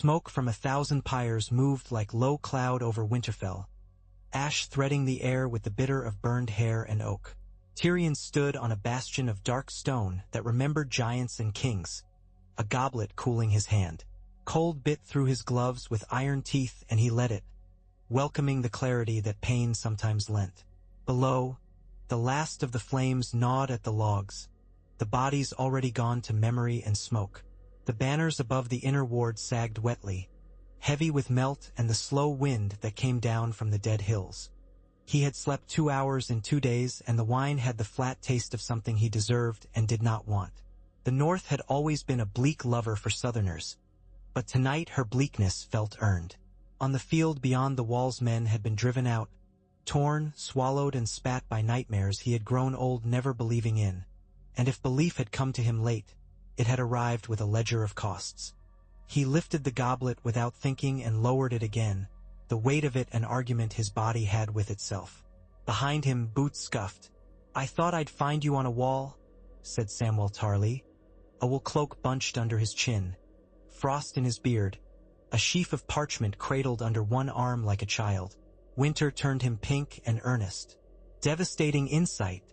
Smoke from 1,000 pyres moved like low cloud over Winterfell, ash threading the air with the bitter of burned hair and oak. Tyrion stood on a bastion of dark stone that remembered giants and kings, a goblet cooling his hand. Cold bit through his gloves with iron teeth, and he let it, welcoming the clarity that pain sometimes lent. Below, the last of the flames gnawed at the logs, the bodies already gone to memory and smoke. The banners above the inner ward sagged wetly, heavy with melt and the slow wind that came down from the dead hills. He had slept 2 hours in 2 days, and the wine had the flat taste of something he deserved and did not want. The North had always been a bleak lover for Southerners, but tonight her bleakness felt earned. On the field beyond the walls men had been driven out, torn, swallowed and spat by nightmares he had grown old never believing in, and if belief had come to him late, it had arrived with a ledger of costs. He lifted the goblet without thinking and lowered it again, the weight of it an argument his body had with itself. Behind him, boots scuffed. "I thought I'd find you on a wall," said Samwell Tarly. A wool cloak bunched under his chin, frost in his beard, a sheaf of parchment cradled under one arm like a child. Winter turned him pink and earnest. "Devastating insight,"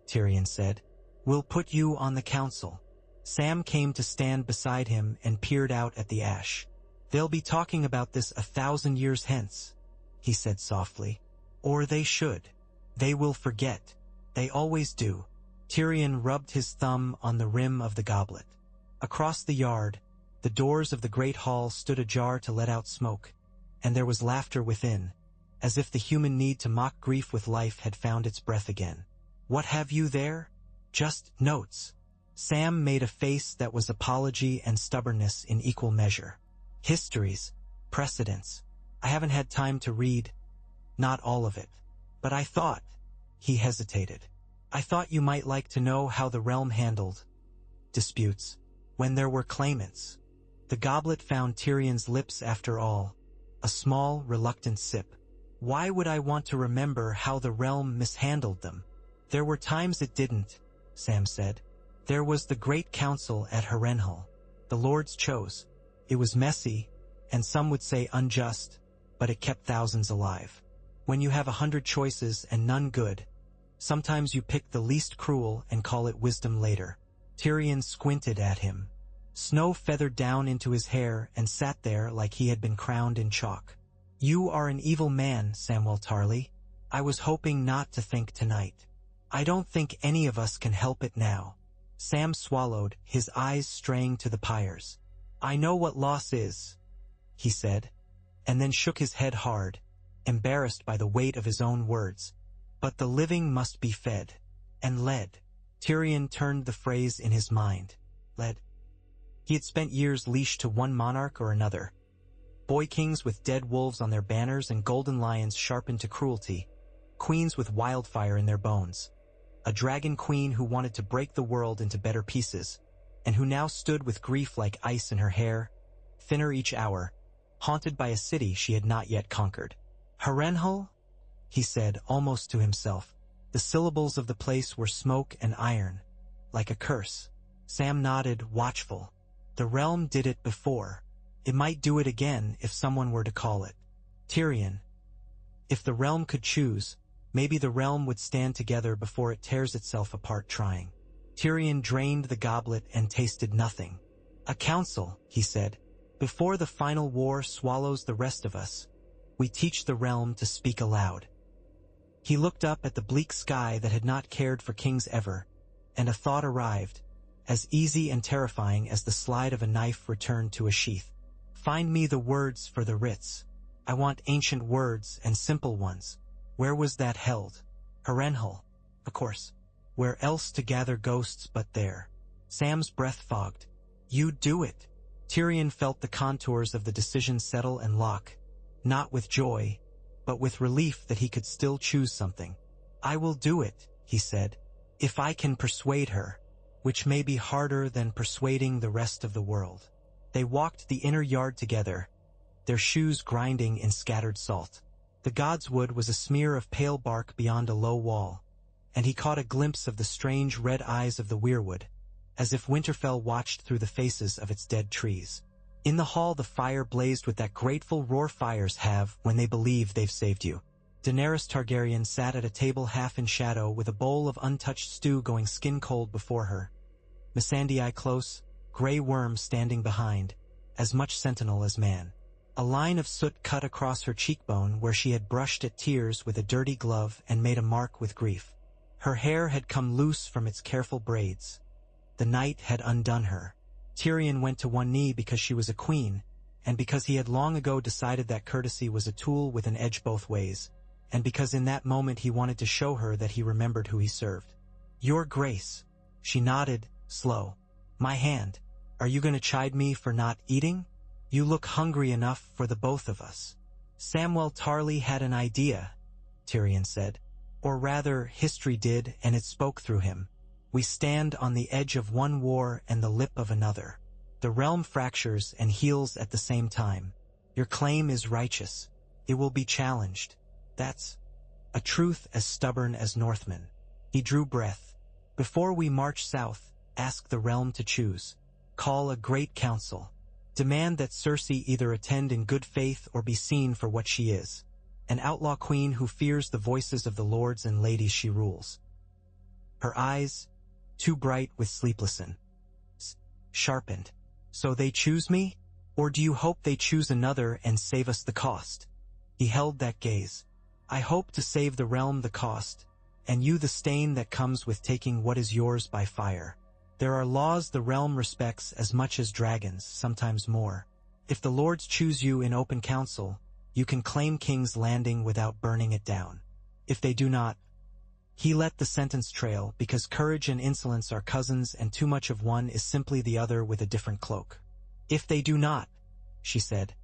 Tyrion said. "We'll put you on the council." Sam came to stand beside him and peered out at the ash. "They'll be talking about this 1,000 years hence," he said softly. "Or they should. They will forget. They always do." Tyrion rubbed his thumb on the rim of the goblet. Across the yard, the doors of the great hall stood ajar to let out smoke, and there was laughter within, as if the human need to mock grief with life had found its breath again. "What have you there?" "Just notes." Sam made a face that was apology and stubbornness in equal measure. "Histories, precedents. I haven't had time to read. Not all of it. But I thought," he hesitated, "I thought you might like to know how the realm handled disputes when there were claimants." The goblet found Tyrion's lips after all, a small, reluctant sip. "Why would I want to remember how the realm mishandled them? There were times it didn't," Sam said. "There was the Great Council at Harrenhal. The Lords chose. It was messy, and some would say unjust, but it kept thousands alive. When you have 100 choices and none good, sometimes you pick the least cruel and call it wisdom later." Tyrion squinted at him. Snow feathered down into his hair and sat there like he had been crowned in chalk. "You are an evil man, Samwell Tarly. I was hoping not to think tonight. I don't think any of us can help it now." Sam swallowed, his eyes straying to the pyres. "I know what loss is," he said, and then shook his head hard, embarrassed by the weight of his own words. "But the living must be fed. And led." Tyrion turned the phrase in his mind. Led. He had spent years leashed to one monarch or another. Boy kings with dead wolves on their banners and golden lions sharpened to cruelty, queens with wildfire in their bones, a dragon queen who wanted to break the world into better pieces, and who now stood with grief like ice in her hair, thinner each hour, haunted by a city she had not yet conquered. "Harrenhal?" he said, almost to himself. The syllables of the place were smoke and iron, like a curse. Sam nodded, watchful. The realm did it before. It might do it again if someone were to call it. Tyrion. If the realm could choose, maybe the realm would stand together before it tears itself apart trying. Tyrion drained the goblet and tasted nothing. "A council," he said. "Before the final war swallows the rest of us, we teach the realm to speak aloud." He looked up at the bleak sky that had not cared for kings ever, and a thought arrived, as easy and terrifying as the slide of a knife returned to a sheath. "Find me the words for the writs. I want ancient words and simple ones. Where was that held?" "Harrenhal, of course. Where else to gather ghosts but there?" Sam's breath fogged. "You do it." Tyrion felt the contours of the decision settle and lock, not with joy, but with relief that he could still choose something. "I will do it," he said, "if I can persuade her, which may be harder than persuading the rest of the world." They walked the inner yard together, their shoes grinding in scattered salt. The godswood was a smear of pale bark beyond a low wall, and he caught a glimpse of the strange red eyes of the weirwood, as if Winterfell watched through the faces of its dead trees. In the hall the fire blazed with that grateful roar fires have when they believe they've saved you. Daenerys Targaryen sat at a table half in shadow with a bowl of untouched stew going skin-cold before her. Missandei close, Grey Worm standing behind, as much sentinel as man. A line of soot cut across her cheekbone where she had brushed at tears with a dirty glove and made a mark with grief. Her hair had come loose from its careful braids. The night had undone her. Tyrion went to one knee because she was a queen, and because he had long ago decided that courtesy was a tool with an edge both ways, and because in that moment he wanted to show her that he remembered who he served. "Your Grace." She nodded, slow. "My hand. Are you going to chide me for not eating? You look hungry enough for the both of us." "Samwell Tarly had an idea," Tyrion said. "Or rather, history did, and it spoke through him. We stand on the edge of one war and the lip of another. The realm fractures and heals at the same time. Your claim is righteous. It will be challenged. That's a truth as stubborn as Northmen." He drew breath. "Before we march south, ask the realm to choose. Call a great council. Demand that Cersei either attend in good faith or be seen for what she is, an outlaw queen who fears the voices of the lords and ladies she rules." Her eyes, too bright with sleeplessness, sharpened. "So they choose me? Or do you hope they choose another and save us the cost?" He held that gaze. "I hope to save the realm the cost, and you the stain that comes with taking what is yours by fire. There are laws the realm respects as much as dragons, sometimes more. If the lords choose you in open council, you can claim King's Landing without burning it down. If they do not—" He let the sentence trail because courage and insolence are cousins and too much of one is simply the other with a different cloak. "If they do not," she said,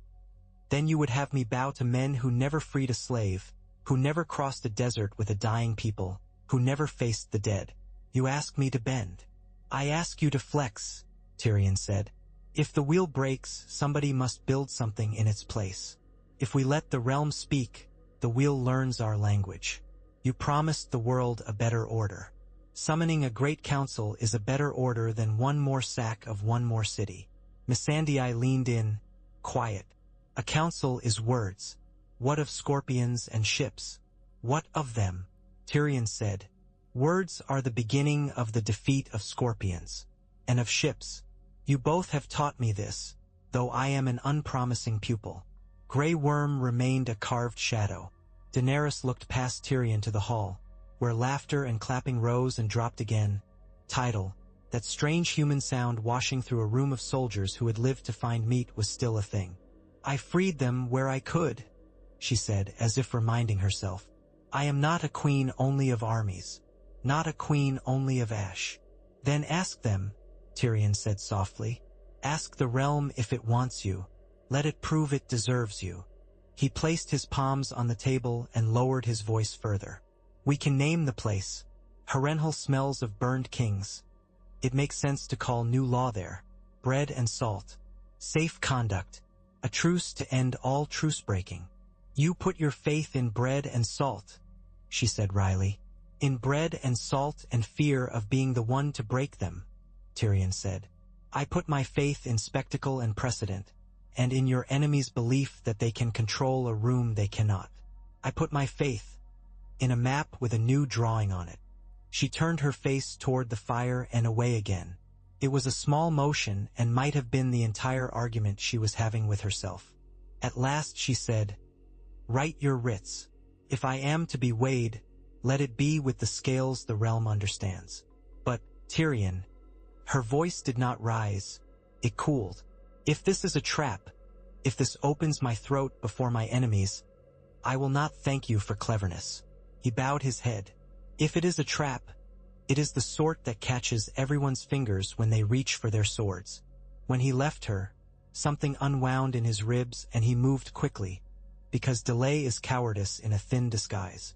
"then you would have me bow to men who never freed a slave, who never crossed a desert with a dying people, who never faced the dead. You ask me to bend. I ask you to flex," Tyrion said. "If the wheel breaks, somebody must build something in its place. If we let the realm speak, the wheel learns our language. You promised the world a better order. Summoning a great council is a better order than one more sack of one more city." Missandei leaned in, quiet. "A council is words. What of scorpions and ships?" "What of them?" Tyrion said. "Words are the beginning of the defeat of scorpions. And of ships. You both have taught me this, though I am an unpromising pupil." Grey Worm remained a carved shadow. Daenerys looked past Tyrion to the hall, where laughter and clapping rose and dropped again. Tidal, that strange human sound washing through a room of soldiers who had lived to find meat, was still a thing. "I freed them where I could," she said, as if reminding herself. "I am not a queen only of armies. Not a queen only of ash." "Then ask them," Tyrion said softly. "Ask the realm if it wants you. Let it prove it deserves you." He placed his palms on the table and lowered his voice further. "We can name the place. Harrenhal smells of burned kings. It makes sense to call new law there. Bread and salt. Safe conduct. A truce to end all truce-breaking." "You put your faith in bread and salt," she said wryly. "In bread and salt and fear of being the one to break them," Tyrion said. "I put my faith in spectacle and precedent, and in your enemy's belief that they can control a room they cannot. I put my faith in a map with a new drawing on it." She turned her face toward the fire and away again. It was a small motion and might have been the entire argument she was having with herself. At last she said, "Write your writs. If I am to be weighed, let it be with the scales the realm understands." "But, Tyrion," her voice did not rise, it cooled. "If this is a trap, if this opens my throat before my enemies, I will not thank you for cleverness." He bowed his head. "If it is a trap, it is the sort that catches everyone's fingers when they reach for their swords." When he left her, something unwound in his ribs and he moved quickly, because delay is cowardice in a thin disguise.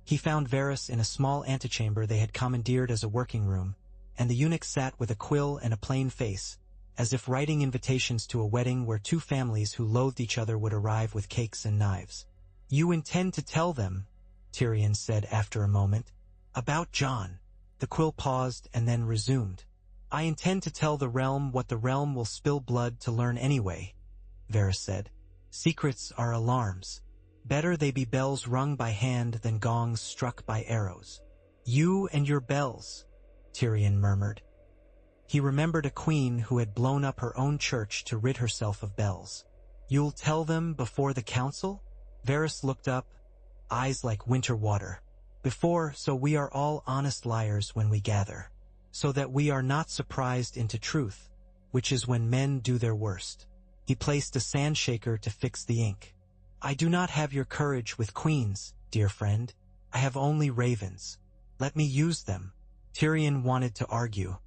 He found Varys in a small antechamber they had commandeered as a working room, and the eunuch sat with a quill and a plain face, as if writing invitations to a wedding where two families who loathed each other would arrive with cakes and knives. "You intend to tell them," Tyrion said after a moment, "about Jon." The quill paused and then resumed. I intend to tell the realm what the realm will spill blood to learn anyway, Varys said. Secrets are alarms. Better they be bells rung by hand than gongs struck by arrows. You and your bells, Tyrion murmured. He remembered a queen who had blown up her own church to rid herself of bells. You'll tell them before the council? Varys looked up, eyes like winter water. Before, so we are all honest liars when we gather. So that we are not surprised into truth, which is when men do their worst. He placed a sand shaker to fix the ink. I do not have your courage with queens, dear friend. I have only ravens. Let me use them. Tyrion wanted to argue.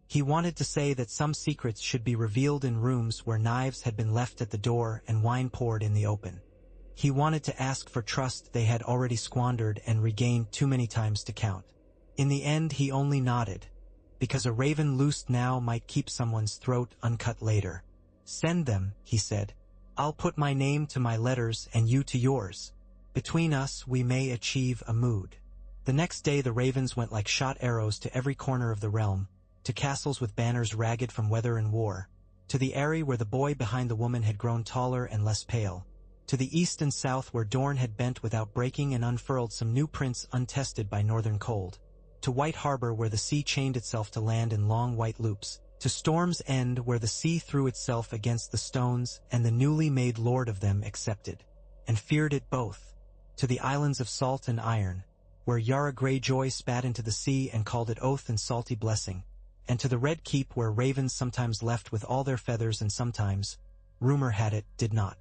He wanted to say that some secrets should be revealed in rooms where knives had been left at the door and wine poured in the open. He wanted to ask for trust they had already squandered and regained too many times to count. In the end, he only nodded, because a raven loosed now might keep someone's throat uncut later. Send them, he said. I'll put my name to my letters and you to yours. Between us, we may achieve a mood. The next day the ravens went like shot arrows to every corner of the realm, to castles with banners ragged from weather and war, to the eyrie where the boy behind the woman had grown taller and less pale, to the east and south where Dorne had bent without breaking and unfurled some new prints untested by northern cold, to White Harbor where the sea chained itself to land in long white loops, to Storm's End where the sea threw itself against the stones and the newly made lord of them accepted, and feared it both, to the islands of salt and iron, where Yara Greyjoy spat into the sea and called it oath and salty blessing, and to the Red Keep where ravens sometimes left with all their feathers and sometimes, rumor had it, did not.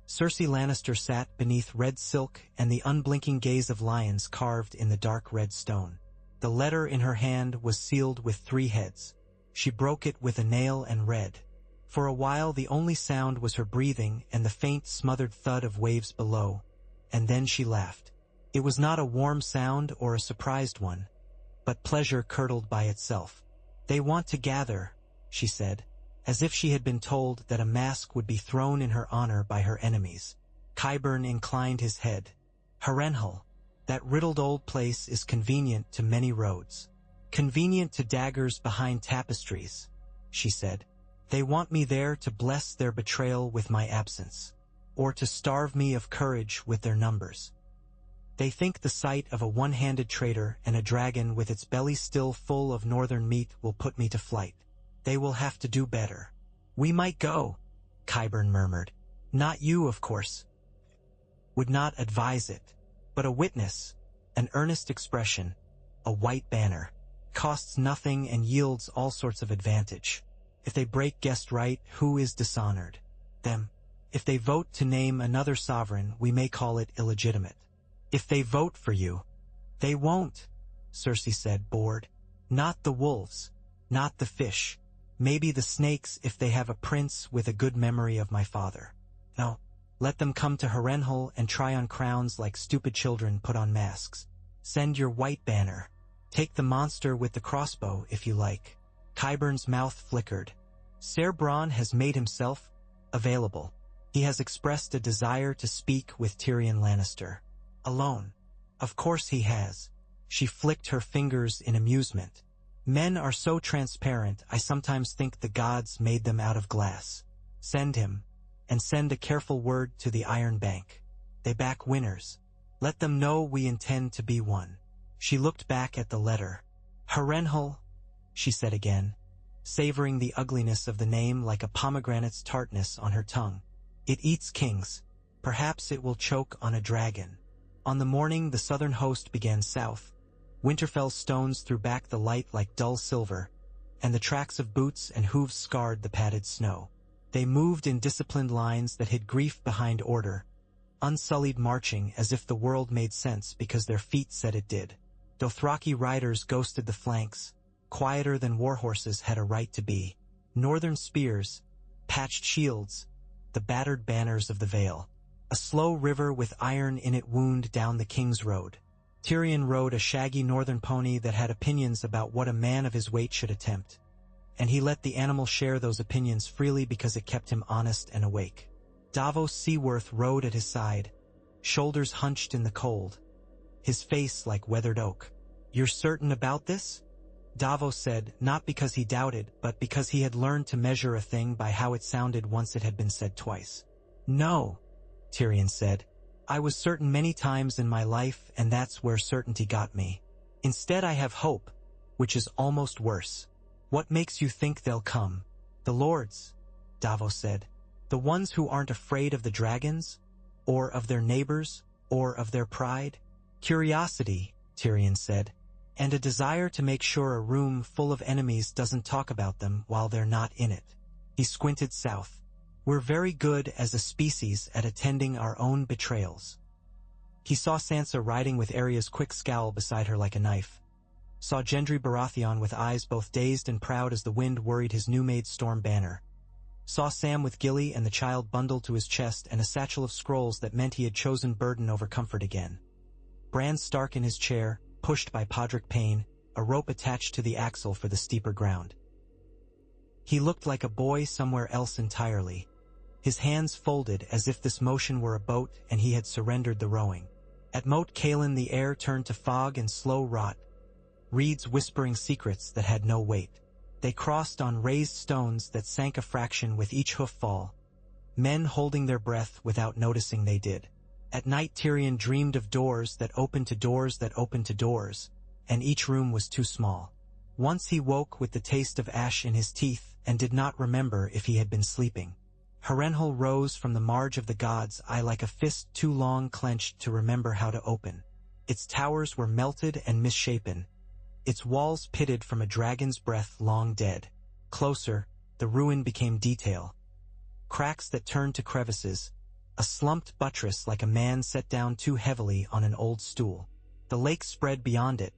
Cersei Lannister sat beneath red silk and the unblinking gaze of lions carved in the dark red stone. The letter in her hand was sealed with 3 heads. She broke it with a nail and read. For a while the only sound was her breathing and the faint smothered thud of waves below, and then she laughed. It was not a warm sound or a surprised one, but pleasure curdled by itself. They want to gather, she said, as if she had been told that a mask would be thrown in her honor by her enemies. Qyburn inclined his head. Harrenhal, that riddled old place is convenient to many roads. Convenient to daggers behind tapestries, she said. They want me there to bless their betrayal with my absence, or to starve me of courage with their numbers. They think the sight of a one-handed traitor and a dragon with its belly still full of northern meat will put me to flight. They will have to do better. We might go, Qyburn murmured. Not you, of course. Would not advise it. But a witness, an earnest expression, a white banner, costs nothing and yields all sorts of advantage. If they break guest right, who is dishonored? Them. If they vote to name another sovereign, we may call it illegitimate. If they vote for you, they won't, Cersei said, bored. Not the wolves, not the fish. Maybe the snakes if they have a prince with a good memory of my father. No, let them come to Harrenhal and try on crowns like stupid children put on masks. Send your white banner. Take the monster with the crossbow if you like. Qyburn's mouth flickered. Ser Bronn has made himself available. He has expressed a desire to speak with Tyrion Lannister. Alone. Of course he has. She flicked her fingers in amusement. Men are so transparent, I sometimes think the gods made them out of glass. Send him, and send a careful word to the Iron Bank. They back winners. Let them know we intend to be one. She looked back at the letter. Harrenhal, she said again, savoring the ugliness of the name like a pomegranate's tartness on her tongue. It eats kings. Perhaps it will choke on a dragon. On the morning the southern host began south, Winterfell's stones threw back the light like dull silver, and the tracks of boots and hooves scarred the padded snow. They moved in disciplined lines that hid grief behind order, unsullied marching as if the world made sense because their feet said it did. Dothraki riders ghosted the flanks, quieter than warhorses had a right to be. Northern spears, patched shields, the battered banners of the Vale. A slow river with iron in it wound down the King's Road. Tyrion rode a shaggy northern pony that had opinions about what a man of his weight should attempt, and he let the animal share those opinions freely because it kept him honest and awake. Davos Seaworth rode at his side, shoulders hunched in the cold, his face like weathered oak. You're certain about this? Davos said, not because he doubted, but because he had learned to measure a thing by how it sounded once it had been said twice. No, Tyrion said. I was certain many times in my life, and that's where certainty got me. Instead I have hope, which is almost worse. What makes you think they'll come? The lords, Davos said. The ones who aren't afraid of the dragons? Or of their neighbors? Or of their pride? Curiosity, Tyrion said, and a desire to make sure a room full of enemies doesn't talk about them while they're not in it. He squinted south. We're very good as a species at attending our own betrayals. He saw Sansa riding with Arya's quick scowl beside her like a knife. Saw Gendry Baratheon with eyes both dazed and proud as the wind worried his new-made storm banner. Saw Sam with Gilly and the child bundled to his chest and a satchel of scrolls that meant he had chosen burden over comfort again. Bran Stark in his chair, pushed by Podrick Payne, a rope attached to the axle for the steeper ground. He looked like a boy somewhere else entirely. His hands folded as if this motion were a boat and he had surrendered the rowing. At Moat Cailin the air turned to fog and slow rot, reeds whispering secrets that had no weight. They crossed on raised stones that sank a fraction with each hoof fall, men holding their breath without noticing they did. At night Tyrion dreamed of doors that opened to doors that opened to doors, and each room was too small. Once he woke with the taste of ash in his teeth and did not remember if he had been sleeping. Harrenhal rose from the marge of the gods' eye like a fist too long clenched to remember how to open. Its towers were melted and misshapen, its walls pitted from a dragon's breath long dead. Closer, the ruin became detail. Cracks that turned to crevices, a slumped buttress like a man set down too heavily on an old stool. The lake spread beyond it,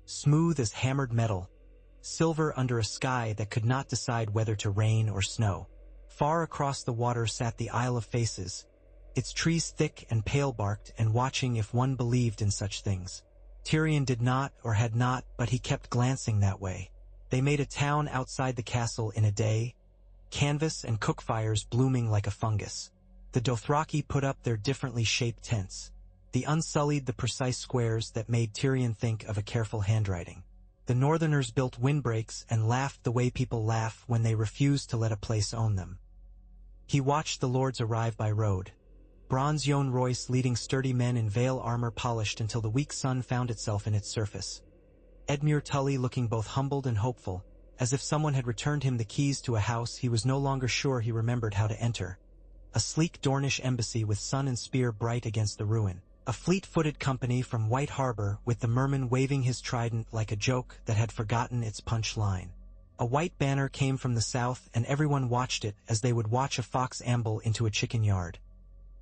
smooth as hammered metal, silver under a sky that could not decide whether to rain or snow. Far across the water sat the Isle of Faces, its trees thick and pale-barked and watching if one believed in such things. Tyrion did not or had not, but he kept glancing that way. They made a town outside the castle in a day, canvas and cook fires blooming like a fungus. The Dothraki put up their differently shaped tents. The Unsullied the precise squares that made Tyrion think of a careful handwriting. The Northerners built windbreaks and laughed the way people laugh when they refuse to let a place own them. He watched the lords arrive by road. Bronze Yohn Royce leading sturdy men in veil armor polished until the weak sun found itself in its surface. Edmure Tully looking both humbled and hopeful, as if someone had returned him the keys to a house he was no longer sure he remembered how to enter. A sleek Dornish embassy with sun and spear bright against the ruin. A fleet-footed company from White Harbor with the merman waving his trident like a joke that had forgotten its punch line. A white banner came from the south and everyone watched it as they would watch a fox amble into a chicken yard.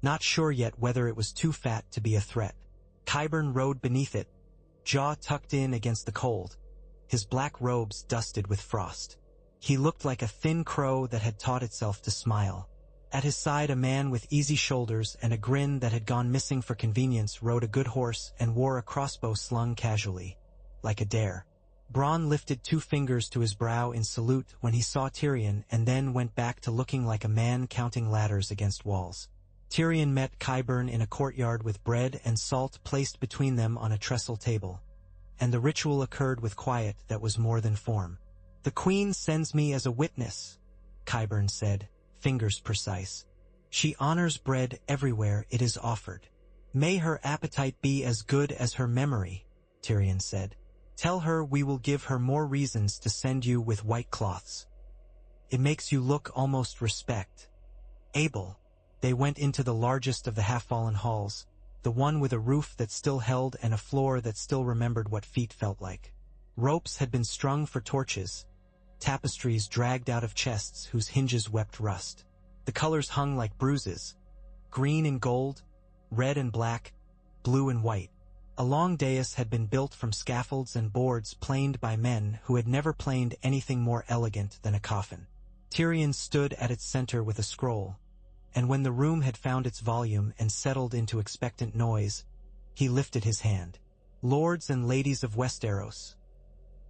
Not sure yet whether it was too fat to be a threat. Qyburn rode beneath it, jaw tucked in against the cold, his black robes dusted with frost. He looked like a thin crow that had taught itself to smile. At his side a man with easy shoulders and a grin that had gone missing for convenience rode a good horse and wore a crossbow slung casually, like a dare. Bronn lifted 2 fingers to his brow in salute when he saw Tyrion and then went back to looking like a man counting ladders against walls. Tyrion met Qyburn in a courtyard with bread and salt placed between them on a trestle table, and the ritual occurred with quiet that was more than form. "The Queen sends me as a witness," Qyburn said, fingers precise. "She honors bread everywhere it is offered. May her appetite be as good as her memory," Tyrion said. "Tell her we will give her more reasons to send you with white cloths. It makes you look almost respect. Able." They went into the largest of the half-fallen halls, the one with a roof that still held and a floor that still remembered what feet felt like. Ropes had been strung for torches, tapestries dragged out of chests whose hinges wept rust. The colors hung like bruises, green and gold, red and black, blue and white. A long dais had been built from scaffolds and boards planed by men who had never planed anything more elegant than a coffin. Tyrion stood at its center with a scroll, and when the room had found its volume and settled into expectant noise, he lifted his hand. "Lords and ladies of Westeros,"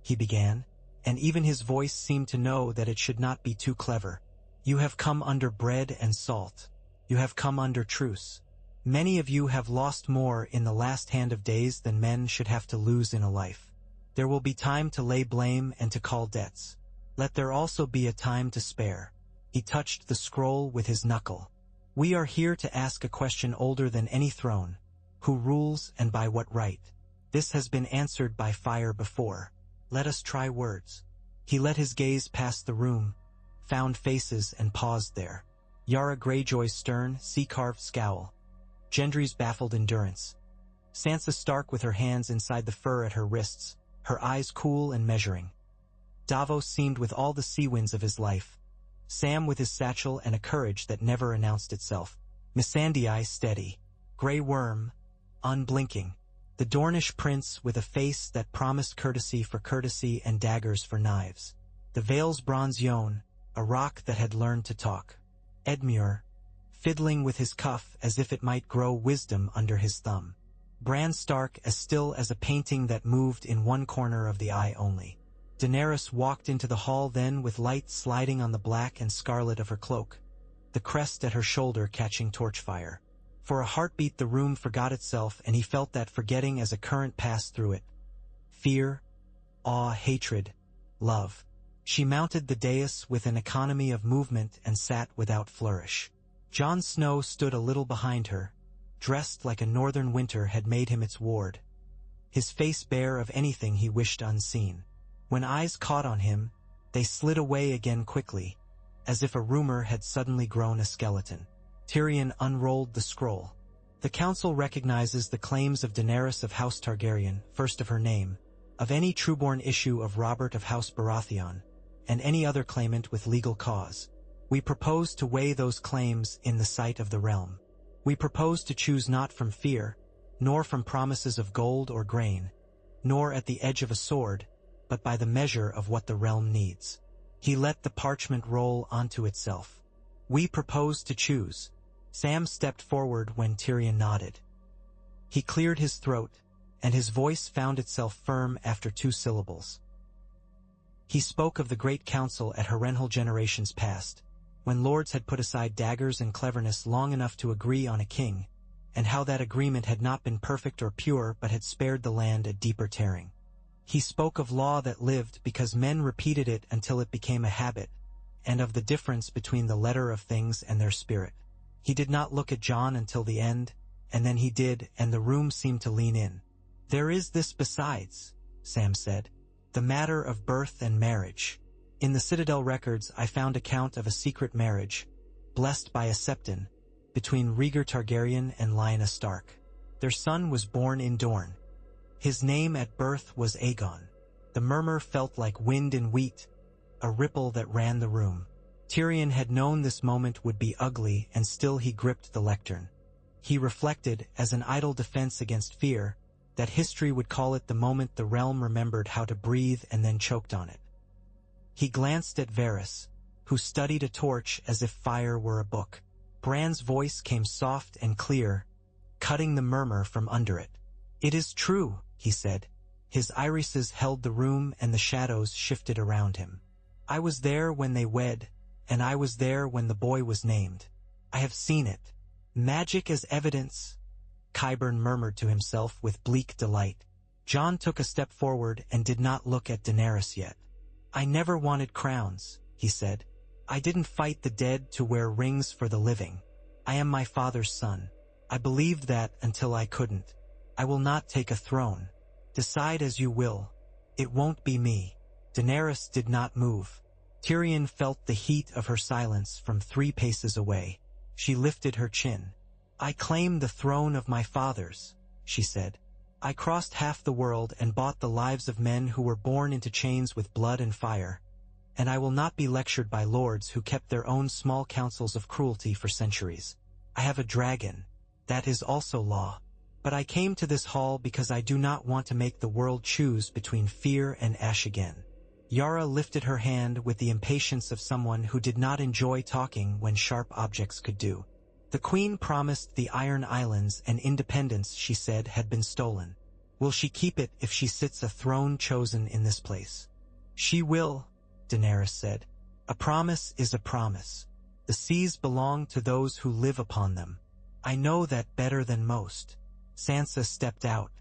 he began, and even his voice seemed to know that it should not be too clever. "You have come under bread and salt. You have come under truce. Many of you have lost more in the last hand of days than men should have to lose in a life. There will be time to lay blame and to call debts. Let there also be a time to spare. He touched the scroll with his knuckle. We are here to ask a question older than any throne. Who rules and by what right? This has been answered by fire before. Let us try words. He let his gaze pass the room, found faces and paused there. Yara Greyjoy's stern, sea-carved scowl. Gendry's baffled endurance. Sansa Stark with her hands inside the fur at her wrists, her eyes cool and measuring. Davos seemed with all the sea winds of his life. Sam with his satchel and a courage that never announced itself. Missandei steady. Grey Worm, unblinking. The Dornish prince with a face that promised courtesy for courtesy and daggers for knives. The Vale's bronze Yone, a rock that had learned to talk. Edmure, fiddling with his cuff as if it might grow wisdom under his thumb. Bran Stark as still as a painting that moved in one corner of the eye only. Daenerys walked into the hall then with light sliding on the black and scarlet of her cloak, the crest at her shoulder catching torchfire. For a heartbeat the room forgot itself, and he felt that forgetting as a current passed through it. Fear, awe, hatred, love. She mounted the dais with an economy of movement and sat without flourish. Jon Snow stood a little behind her, dressed like a northern winter had made him its ward, his face bare of anything he wished unseen. When eyes caught on him, they slid away again quickly, as if a rumor had suddenly grown a skeleton. Tyrion unrolled the scroll. The council recognizes the claims of Daenerys of House Targaryen, first of her name, of any trueborn issue of Robert of House Baratheon, and any other claimant with legal cause. We propose to weigh those claims in the sight of the realm. We propose to choose not from fear, nor from promises of gold or grain, nor at the edge of a sword, but by the measure of what the realm needs. He let the parchment roll onto itself. We propose to choose. Sam stepped forward when Tyrion nodded. He cleared his throat, and his voice found itself firm after 2 syllables. He spoke of the great council at Harrenhal generations past, when lords had put aside daggers and cleverness long enough to agree on a king, and how that agreement had not been perfect or pure but had spared the land a deeper tearing. He spoke of law that lived because men repeated it until it became a habit, and of the difference between the letter of things and their spirit. He did not look at Jon until the end, and then he did, and the room seemed to lean in. There is this besides, Sam said, the matter of birth and marriage. In the Citadel records I found account of a secret marriage, blessed by a septon, between Rhaegar Targaryen and Lyanna Stark. Their son was born in Dorne. His name at birth was Aegon. The murmur felt like wind in wheat, a ripple that ran the room. Tyrion had known this moment would be ugly, and still he gripped the lectern. He reflected, as an idle defense against fear, that history would call it the moment the realm remembered how to breathe and then choked on it. He glanced at Varys, who studied a torch as if fire were a book. Bran's voice came soft and clear, cutting the murmur from under it. "It is true," he said. His irises held the room and the shadows shifted around him. "I was there when they wed, and I was there when the boy was named. I have seen it. Magic as evidence," Qyburn murmured to himself with bleak delight. Jon took a step forward and did not look at Daenerys yet. "I never wanted crowns," he said. "I didn't fight the dead to wear rings for the living. I am my father's son. I believed that until I couldn't. I will not take a throne. Decide as you will. It won't be me." Daenerys did not move. Tyrion felt the heat of her silence from 3 paces away. She lifted her chin. "I claim the throne of my fathers," she said. "I crossed half the world and bought the lives of men who were born into chains with blood and fire, and I will not be lectured by lords who kept their own small councils of cruelty for centuries. I have a dragon. That is also law. But I came to this hall because I do not want to make the world choose between fear and ash again." Yara lifted her hand with the impatience of someone who did not enjoy talking when sharp objects could do. "The Queen promised the Iron Islands and independence, she said, had been stolen. Will she keep it if she sits a throne chosen in this place?" "She will," Daenerys said. "A promise is a promise. The seas belong to those who live upon them. I know that better than most." Sansa stepped out.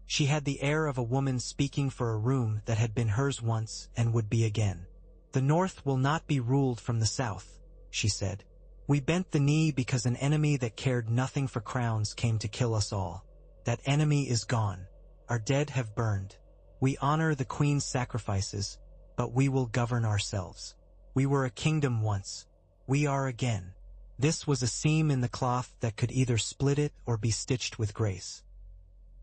She had the air of a woman speaking for a room that had been hers once and would be again. "The North will not be ruled from the South," she said. "We bent the knee because an enemy that cared nothing for crowns came to kill us all. That enemy is gone. Our dead have burned. We honor the Queen's sacrifices, but we will govern ourselves. We were a kingdom once. We are again." This was a seam in the cloth that could either split it or be stitched with grace.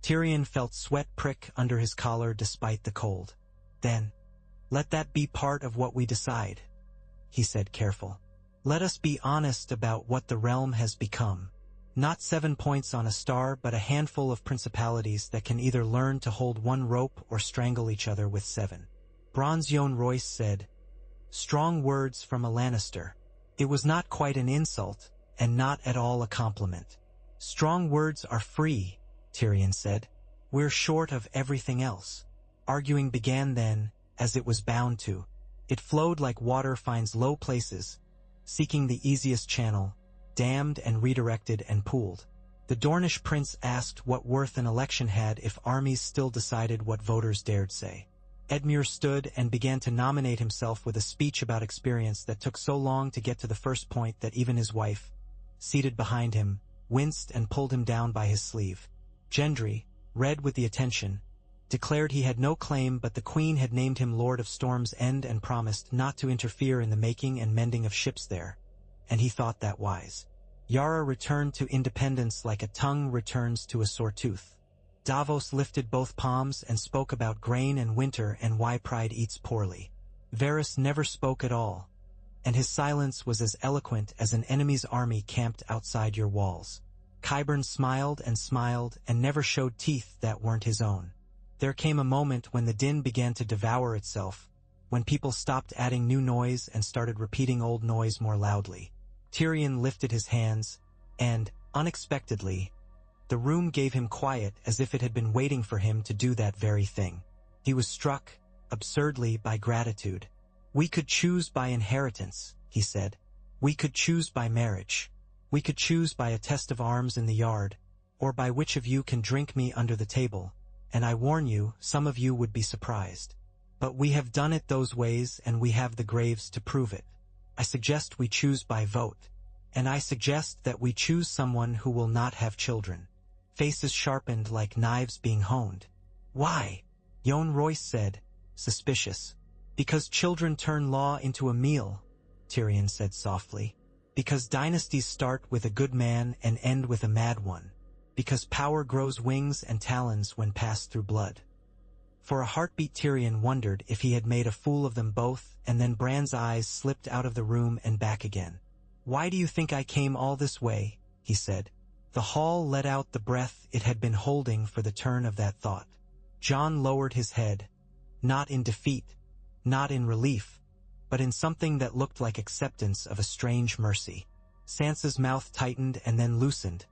Tyrion felt sweat prick under his collar despite the cold. "Then, let that be part of what we decide," he said careful. "Let us be honest about what the realm has become. Not 7 points on a star, but a handful of principalities that can either learn to hold one rope or strangle each other with 7. Bronze Yohn Royce said, "Strong words from a Lannister." It was not quite an insult, and not at all a compliment. "Strong words are free," Tyrion said. "We're short of everything else." Arguing began then, as it was bound to. It flowed like water finds low places, seeking the easiest channel, dammed and redirected and pooled. The Dornish prince asked what worth an election had if armies still decided what voters dared say. Edmure stood and began to nominate himself with a speech about experience that took so long to get to the first point that even his wife, seated behind him, winced and pulled him down by his sleeve. Gendry, red with the attention, declared he had no claim, but the Queen had named him Lord of Storm's End and promised not to interfere in the making and mending of ships there, and he thought that wise. Yara returned to independence like a tongue returns to a sore tooth. Davos lifted both palms and spoke about grain and winter and why pride eats poorly. Varys never spoke at all, and his silence was as eloquent as an enemy's army camped outside your walls. Qyburn smiled and never showed teeth that weren't his own. There came a moment when the din began to devour itself, when people stopped adding new noise and started repeating old noise more loudly. Tyrion lifted his hands, and, unexpectedly, the room gave him quiet as if it had been waiting for him to do that very thing. He was struck, absurdly, by gratitude. "We could choose by inheritance," he said. "We could choose by marriage. We could choose by a test of arms in the yard, or by which of you can drink me under the table, and I warn you, some of you would be surprised. But we have done it those ways, and we have the graves to prove it. I suggest we choose by vote, and I suggest that we choose someone who will not have children." Faces sharpened like knives being honed. "Why?" Yohn Royce said, suspicious. "Because children turn law into a meal," Tyrion said softly. "Because dynasties start with a good man and end with a mad one. Because power grows wings and talons when passed through blood." For a heartbeat Tyrion wondered if he had made a fool of them both, and then Bran's eyes slipped out of the room and back again. "Why do you think I came all this way?" he said. The hall let out the breath it had been holding for the turn of that thought. Jon lowered his head, not in defeat, not in relief, but in something that looked like acceptance of a strange mercy. Sansa's mouth tightened and then loosened.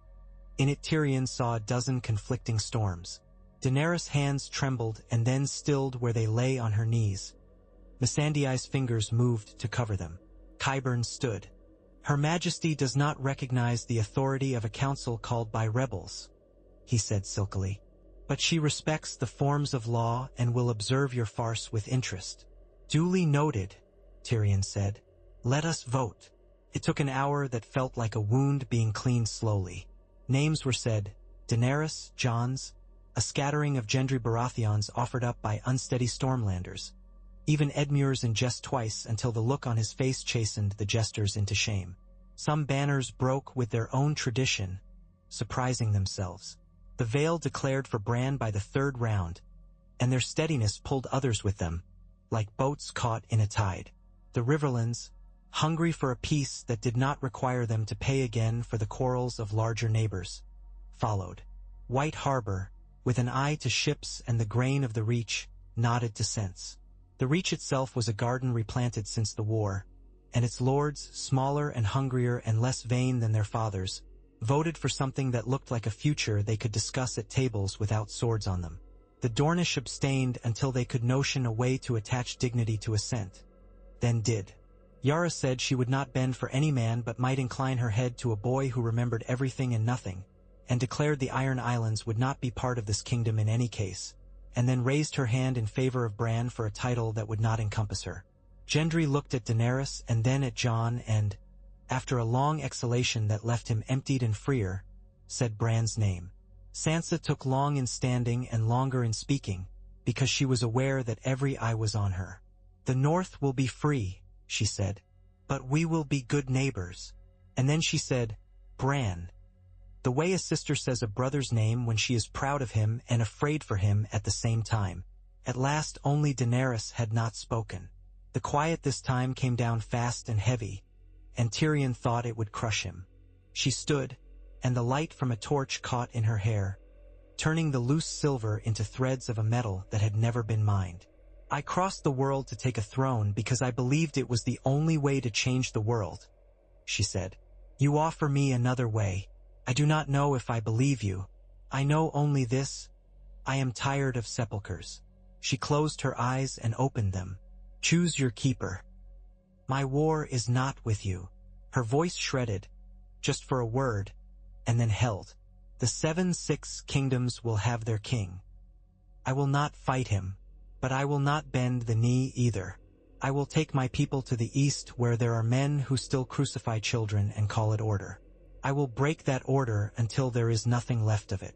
In it Tyrion saw a dozen conflicting storms. Daenerys' hands trembled and then stilled where they lay on her knees. Missandei's fingers moved to cover them. Qyburn stood. "Her Majesty does not recognize the authority of a council called by rebels," he said silkily. "But she respects the forms of law and will observe your farce with interest." "Duly noted," Tyrion said. "Let us vote." It took an hour that felt like a wound being cleaned slowly. Names were said, Daenerys, Jon's, a scattering of Gendry Baratheons offered up by unsteady Stormlanders. Even Edmure's in jest twice until the look on his face chastened the jesters into shame. Some banners broke with their own tradition, surprising themselves. The Vale declared for Bran by the third round, and their steadiness pulled others with them, like boats caught in a tide. The Riverlands, hungry for a peace that did not require them to pay again for the quarrels of larger neighbors, followed. White Harbor, with an eye to ships and the grain of the Reach, nodded to sense. The Reach itself was a garden replanted since the war, and its lords, smaller and hungrier and less vain than their fathers, voted for something that looked like a future they could discuss at tables without swords on them. The Dornish abstained until they could notion a way to attach dignity to assent, then did. Yara said she would not bend for any man but might incline her head to a boy who remembered everything and nothing, and declared the Iron Islands would not be part of this kingdom in any case, and then raised her hand in favor of Bran for a title that would not encompass her. Gendry looked at Daenerys and then at Jon and, after a long exhalation that left him emptied and freer, said Bran's name. Sansa took long in standing and longer in speaking, because she was aware that every eye was on her. "The North will be free," she said, "but we will be good neighbors." And then she said, "Bran." The way a sister says a brother's name when she is proud of him and afraid for him at the same time. At last only Daenerys had not spoken. The quiet this time came down fast and heavy, and Tyrion thought it would crush him. She stood, and the light from a torch caught in her hair, turning the loose silver into threads of a metal that had never been mined. "I crossed the world to take a throne because I believed it was the only way to change the world," she said. "You offer me another way. I do not know if I believe you. I know only this. I am tired of sepulchres." She closed her eyes and opened them. "Choose your keeper. My war is not with you." Her voice shredded, just for a word, and then held. "The 7-6 kingdoms will have their king. I will not fight him, but I will not bend the knee either. I will take my people to the east where there are men who still crucify children and call it order. I will break that order until there is nothing left of it.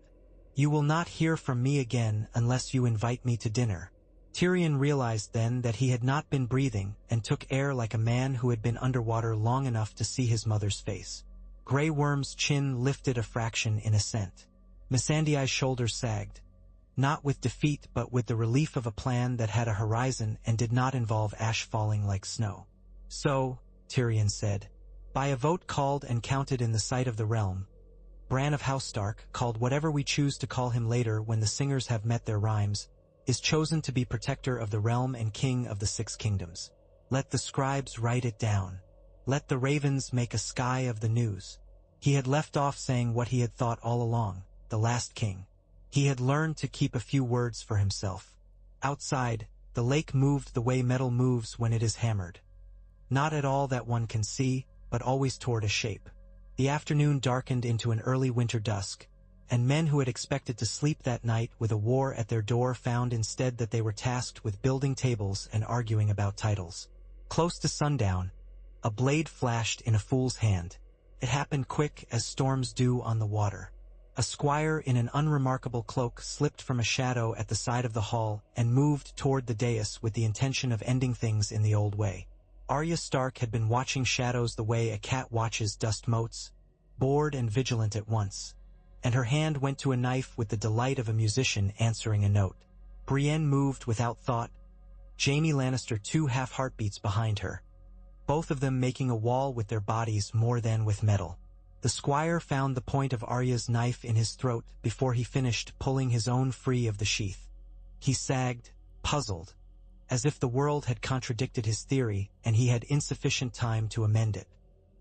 You will not hear from me again unless you invite me to dinner." Tyrion realized then that he had not been breathing and took air like a man who had been underwater long enough to see his mother's face. Grey Worm's chin lifted a fraction in assent. Missandei's shoulders sagged, not with defeat but with the relief of a plan that had a horizon and did not involve ash falling like snow. "So," Tyrion said, "by a vote called and counted in the sight of the realm, Bran of House Stark, called whatever we choose to call him later when the singers have met their rhymes, is chosen to be protector of the realm and king of the 6 kingdoms. Let the scribes write it down. Let the ravens make a sky of the news." He had left off saying what he had thought all along, the last king. He had learned to keep a few words for himself. Outside, the lake moved the way metal moves when it is hammered. Not at all that one can see, but always toward a shape. The afternoon darkened into an early winter dusk, and men who had expected to sleep that night with a war at their door found instead that they were tasked with building tables and arguing about titles. Close to sundown, a blade flashed in a fool's hand. It happened quick as storms do on the water. A squire in an unremarkable cloak slipped from a shadow at the side of the hall and moved toward the dais with the intention of ending things in the old way. Arya Stark had been watching shadows the way a cat watches dust motes, bored and vigilant at once, and her hand went to a knife with the delight of a musician answering a note. Brienne moved without thought, Jaime Lannister 2 half-heartbeats behind her, both of them making a wall with their bodies more than with metal. The squire found the point of Arya's knife in his throat before he finished pulling his own free of the sheath. He sagged, puzzled, as if the world had contradicted his theory and he had insufficient time to amend it.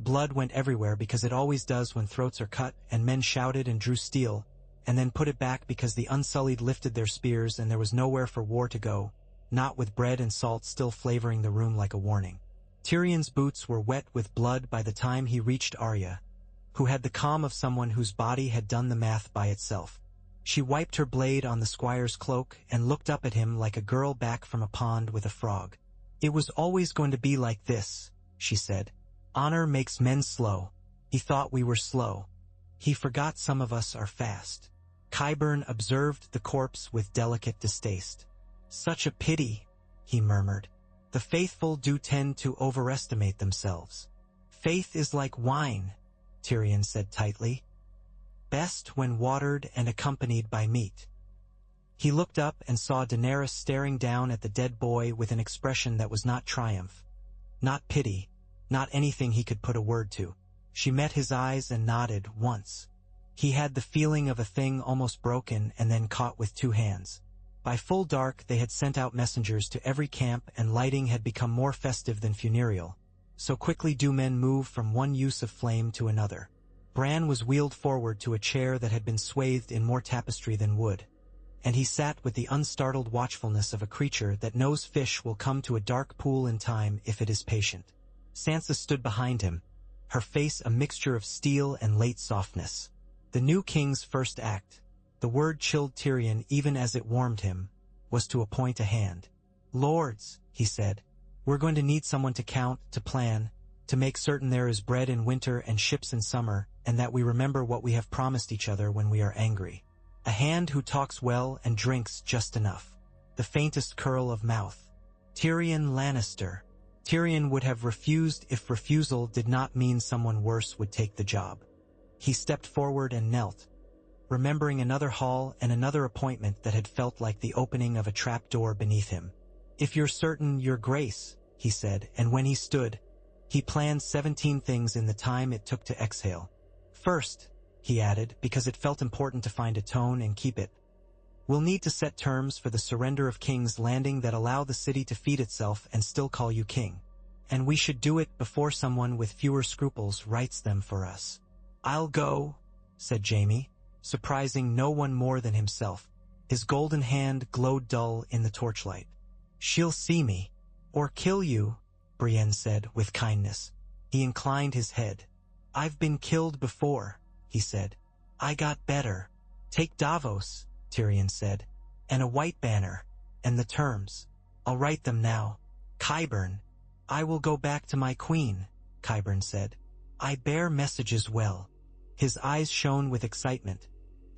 Blood went everywhere because it always does when throats are cut, and men shouted and drew steel, and then put it back because the unsullied lifted their spears and there was nowhere for war to go, not with bread and salt still flavoring the room like a warning. Tyrion's boots were wet with blood by the time he reached Arya, who had the calm of someone whose body had done the math by itself. She wiped her blade on the squire's cloak and looked up at him like a girl back from a pond with a frog. "It was always going to be like this," she said. "Honor makes men slow. He thought we were slow. He forgot some of us are fast." Qyburn observed the corpse with delicate distaste. "Such a pity," he murmured. "The faithful do tend to overestimate themselves." "Faith is like wine," Tyrion said tightly. "Best when watered and accompanied by meat." He looked up and saw Daenerys staring down at the dead boy with an expression that was not triumph, not pity, not anything he could put a word to. She met his eyes and nodded once. He had the feeling of a thing almost broken and then caught with 2 hands. By full dark they had sent out messengers to every camp and lighting had become more festive than funereal. So quickly do men move from one use of flame to another. Bran was wheeled forward to a chair that had been swathed in more tapestry than wood, and he sat with the unstartled watchfulness of a creature that knows fish will come to a dark pool in time if it is patient. Sansa stood behind him, her face a mixture of steel and late softness. The new king's first act, the word chilled Tyrion even as it warmed him, was to appoint a hand. "Lords," he said, "we're going to need someone to count, to plan, to make certain there is bread in winter and ships in summer, and that we remember what we have promised each other when we are angry. A hand who talks well and drinks just enough. The faintest curl of mouth. Tyrion Lannister." Tyrion would have refused if refusal did not mean someone worse would take the job. He stepped forward and knelt, remembering another hall and another appointment that had felt like the opening of a trap door beneath him. "If you're certain, your grace," he said, and when he stood, he planned 17 things in the time it took to exhale. "First," he added, because it felt important to find a tone and keep it, "we'll need to set terms for the surrender of King's Landing that allow the city to feed itself and still call you king. And we should do it before someone with fewer scruples writes them for us." "I'll go," said Jaime, surprising no one more than himself. His golden hand glowed dull in the torchlight. "She'll see me. Or kill you," Brienne said with kindness. He inclined his head. "I've been killed before," he said. "I got better." "Take Davos," Tyrion said, "and a white banner, and the terms. I'll write them now." "Qyburn." "I will go back to my queen," Qyburn said. "I bear messages well." His eyes shone with excitement,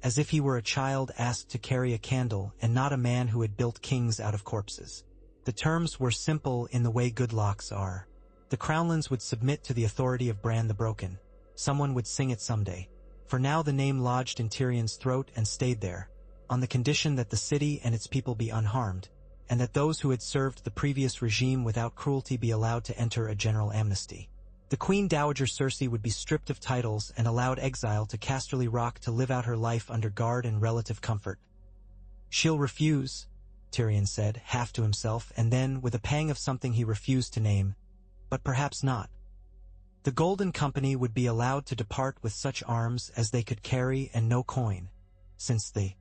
as if he were a child asked to carry a candle and not a man who had built kings out of corpses. The terms were simple in the way good locks are. The Crownlands would submit to the authority of Bran the Broken. Someone would sing it someday. For now the name lodged in Tyrion's throat and stayed there, on the condition that the city and its people be unharmed, and that those who had served the previous regime without cruelty be allowed to enter a general amnesty. The Queen Dowager Cersei would be stripped of titles and allowed exile to Casterly Rock to live out her life under guard and relative comfort. "She'll refuse," Tyrion said, half to himself, and then, with a pang of something he refused to name, "but perhaps not." The Golden Company would be allowed to depart with such arms as they could carry and no coin, since the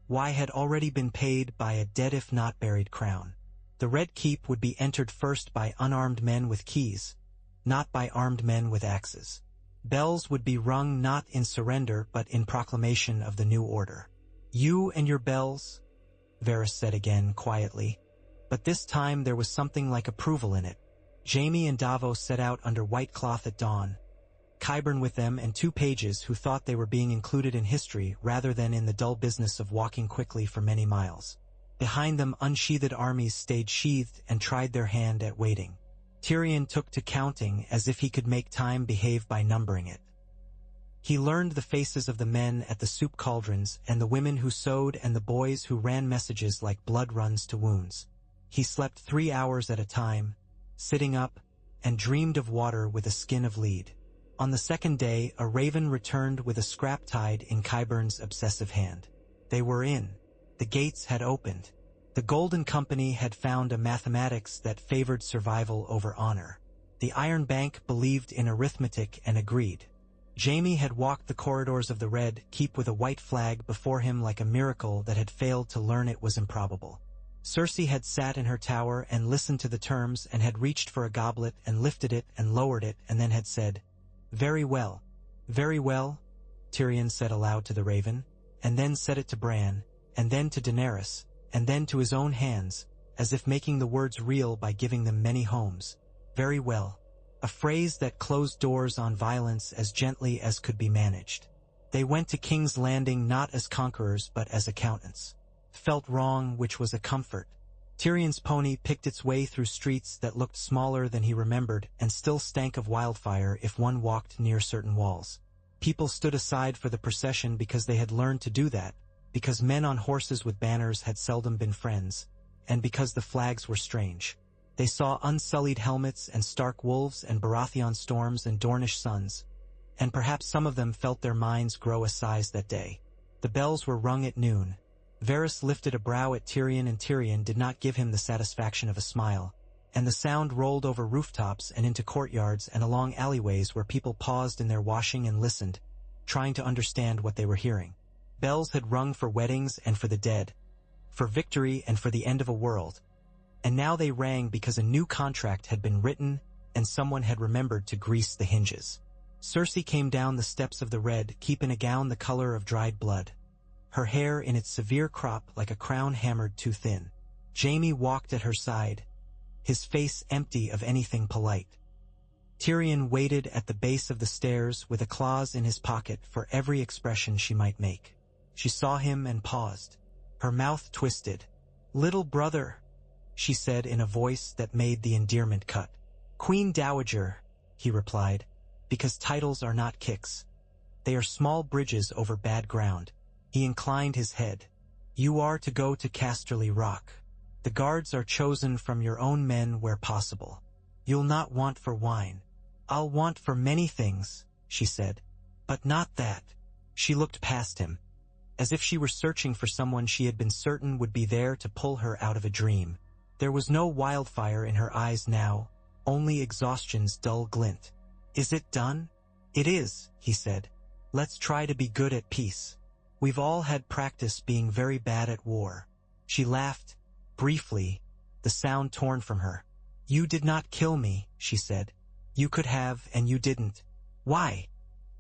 why had already been paid by a dead if not buried crown. The Red Keep would be entered first by unarmed men with keys, not by armed men with axes. Bells would be rung not in surrender but in proclamation of the new order. "You and your bells," Varys said again quietly, but this time there was something like approval in it. Jaime and Davos set out under white cloth at dawn, Qyburn with them and 2 pages who thought they were being included in history rather than in the dull business of walking quickly for many miles. Behind them unsheathed armies stayed sheathed and tried their hand at waiting. Tyrion took to counting as if he could make time behave by numbering it. He learned the faces of the men at the soup cauldrons and the women who sewed and the boys who ran messages like blood runs to wounds. He slept 3 hours at a time, sitting up, and dreamed of water with a skin of lead. On the second day, a raven returned with a scrap tied in Qyburn's obsessive hand. They were in. The gates had opened. The Golden Company had found a mathematics that favored survival over honor. The Iron Bank believed in arithmetic and agreed. Jaime had walked the corridors of the Red Keep with a white flag before him like a miracle that had failed to learn it was improbable. Cersei had sat in her tower and listened to the terms and had reached for a goblet and lifted it and lowered it and then had said, "Very well, Tyrion said aloud to the raven, and then said it to Bran, and then to Daenerys, and then to his own hands, as if making the words real by giving them many homes. "Very well." A phrase that closed doors on violence as gently as could be managed. They went to King's Landing not as conquerors but as accountants. Felt wrong, which was a comfort. Tyrion's pony picked its way through streets that looked smaller than he remembered and still stank of wildfire if one walked near certain walls. People stood aside for the procession because they had learned to do that, because men on horses with banners had seldom been friends, and because the flags were strange. They saw unsullied helmets and Stark wolves and Baratheon storms and Dornish suns, and perhaps some of them felt their minds grow a size that day. The bells were rung at noon. Varys lifted a brow at Tyrion, and Tyrion did not give him the satisfaction of a smile, and the sound rolled over rooftops and into courtyards and along alleyways where people paused in their washing and listened, trying to understand what they were hearing. Bells had rung for weddings and for the dead, for victory and for the end of a world, and now they rang because a new contract had been written and someone had remembered to grease the hinges. Cersei came down the steps of the Red, keeping a gown the color of dried blood, her hair in its severe crop like a crown hammered too thin. Jaime walked at her side, his face empty of anything polite. Tyrion waited at the base of the stairs with a clause in his pocket for every expression she might make. She saw him and paused, her mouth twisted. "Little brother," she said in a voice that made the endearment cut. "Queen Dowager," he replied, "because titles are not kicks. They are small bridges over bad ground." He inclined his head. "You are to go to Casterly Rock. The guards are chosen from your own men where possible. You'll not want for wine." "I'll want for many things," she said, "but not that." She looked past him, as if she were searching for someone she had been certain would be there to pull her out of a dream. There was no wildfire in her eyes now, only exhaustion's dull glint. "Is it done?" "It is," he said. "Let's try to be good at peace. We've all had practice being very bad at war." She laughed, briefly, the sound torn from her. "You did not kill me," she said. "You could have, and you didn't." "Why?"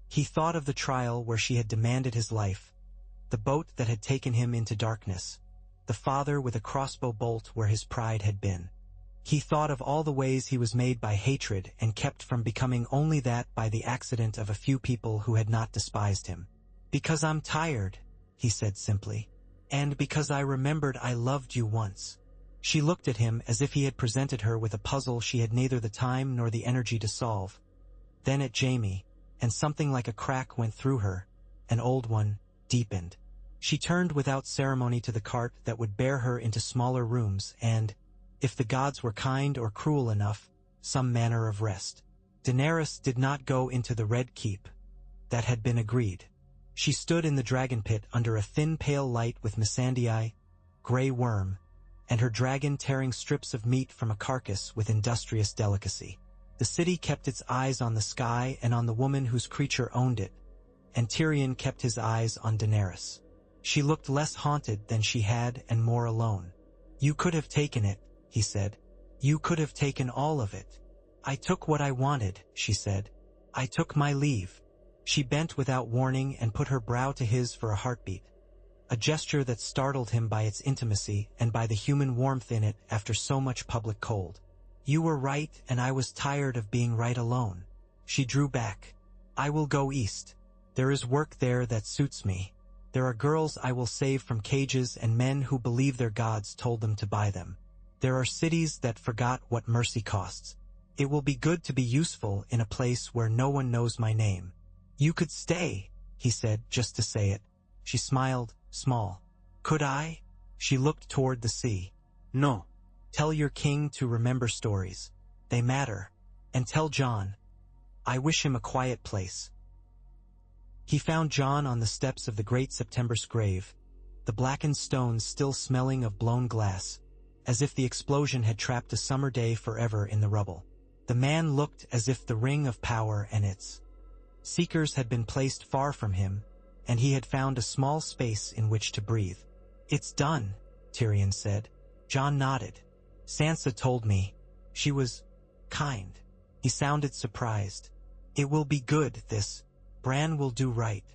He thought of the trial where she had demanded his life, the boat that had taken him into darkness, the father with a crossbow bolt where his pride had been. He thought of all the ways he was made by hatred and kept from becoming only that by the accident of a few people who had not despised him. "Because I'm tired," he said simply. "And because I remembered I loved you once." She looked at him as if he had presented her with a puzzle she had neither the time nor the energy to solve. Then at Jaime, and something like a crack went through her, an old one, deepened. She turned without ceremony to the cart that would bear her into smaller rooms and, if the gods were kind or cruel enough, some manner of rest. Daenerys did not go into the Red Keep. That had been agreed. She stood in the dragon pit under a thin pale light with Missandei, grey worm, and her dragon tearing strips of meat from a carcass with industrious delicacy. The city kept its eyes on the sky and on the woman whose creature owned it, and Tyrion kept his eyes on Daenerys. She looked less haunted than she had and more alone. "You could have taken it," he said. "You could have taken all of it." "I took what I wanted," she said. "I took my leave." She bent without warning and put her brow to his for a heartbeat, a gesture that startled him by its intimacy and by the human warmth in it after so much public cold. "You were right and I was tired of being right alone." She drew back. "I will go east. There is work there that suits me. There are girls I will save from cages and men who believe their gods told them to buy them. There are cities that forgot what mercy costs. It will be good to be useful in a place where no one knows my name." "You could stay," he said, just to say it. She smiled, small. "Could I?" She looked toward the sea. "No. Tell your king to remember stories. They matter. And tell Jon. I wish him a quiet place." He found Jon on the steps of the great September's grave, the blackened stones still smelling of blown glass, as if the explosion had trapped a summer day forever in the rubble. The man looked as if the ring of power and its seekers had been placed far from him, and he had found a small space in which to breathe. "It's done," Tyrion said. Jon nodded. "Sansa told me. She was kind." He sounded surprised. "It will be good, this. Bran will do right."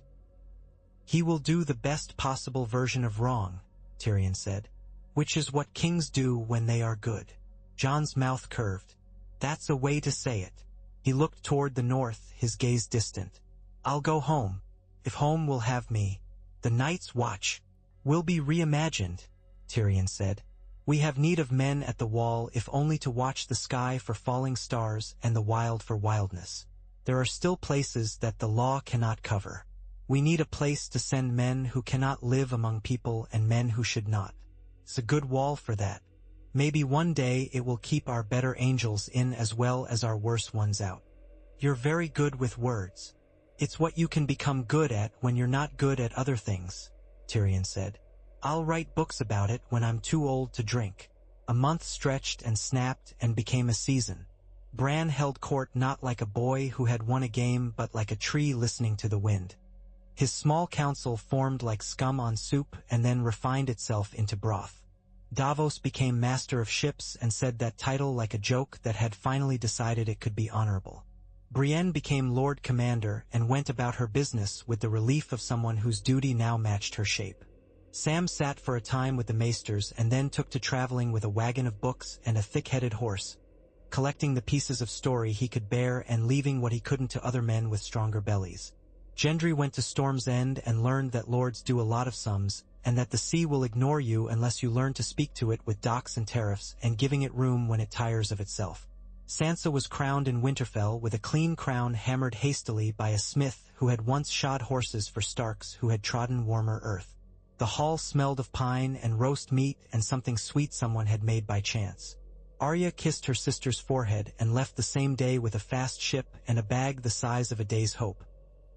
"He will do the best possible version of wrong," Tyrion said, "which is what kings do when they are good." Jon's mouth curved. "That's a way to say it." He looked toward the north, his gaze distant. "I'll go home, if home will have me. The Night's Watch will be reimagined," Tyrion said. "We have need of men at the wall if only to watch the sky for falling stars and the wild for wildness. There are still places that the law cannot cover. We need a place to send men who cannot live among people and men who should not. It's a good wall for that. Maybe one day it will keep our better angels in as well as our worse ones out." "You're very good with words. It's what you can become good at when you're not good at other things," Tyrion said. "I'll write books about it when I'm too old to drink." A month stretched and snapped and became a season. Bran held court not like a boy who had won a game but like a tree listening to the wind. His small council formed like scum on soup and then refined itself into broth. Davos became master of ships and said that title like a joke that had finally decided it could be honorable. Brienne became Lord Commander and went about her business with the relief of someone whose duty now matched her shape. Sam sat for a time with the maesters and then took to traveling with a wagon of books and a thick-headed horse, collecting the pieces of story he could bear and leaving what he couldn't to other men with stronger bellies. Gendry went to Storm's End and learned that lords do a lot of sums, and that the sea will ignore you unless you learn to speak to it with docks and tariffs and giving it room when it tires of itself. Sansa was crowned in Winterfell with a clean crown hammered hastily by a smith who had once shod horses for Starks who had trodden warmer earth. The hall smelled of pine and roast meat and something sweet someone had made by chance. Arya kissed her sister's forehead and left the same day with a fast ship and a bag the size of a day's hope,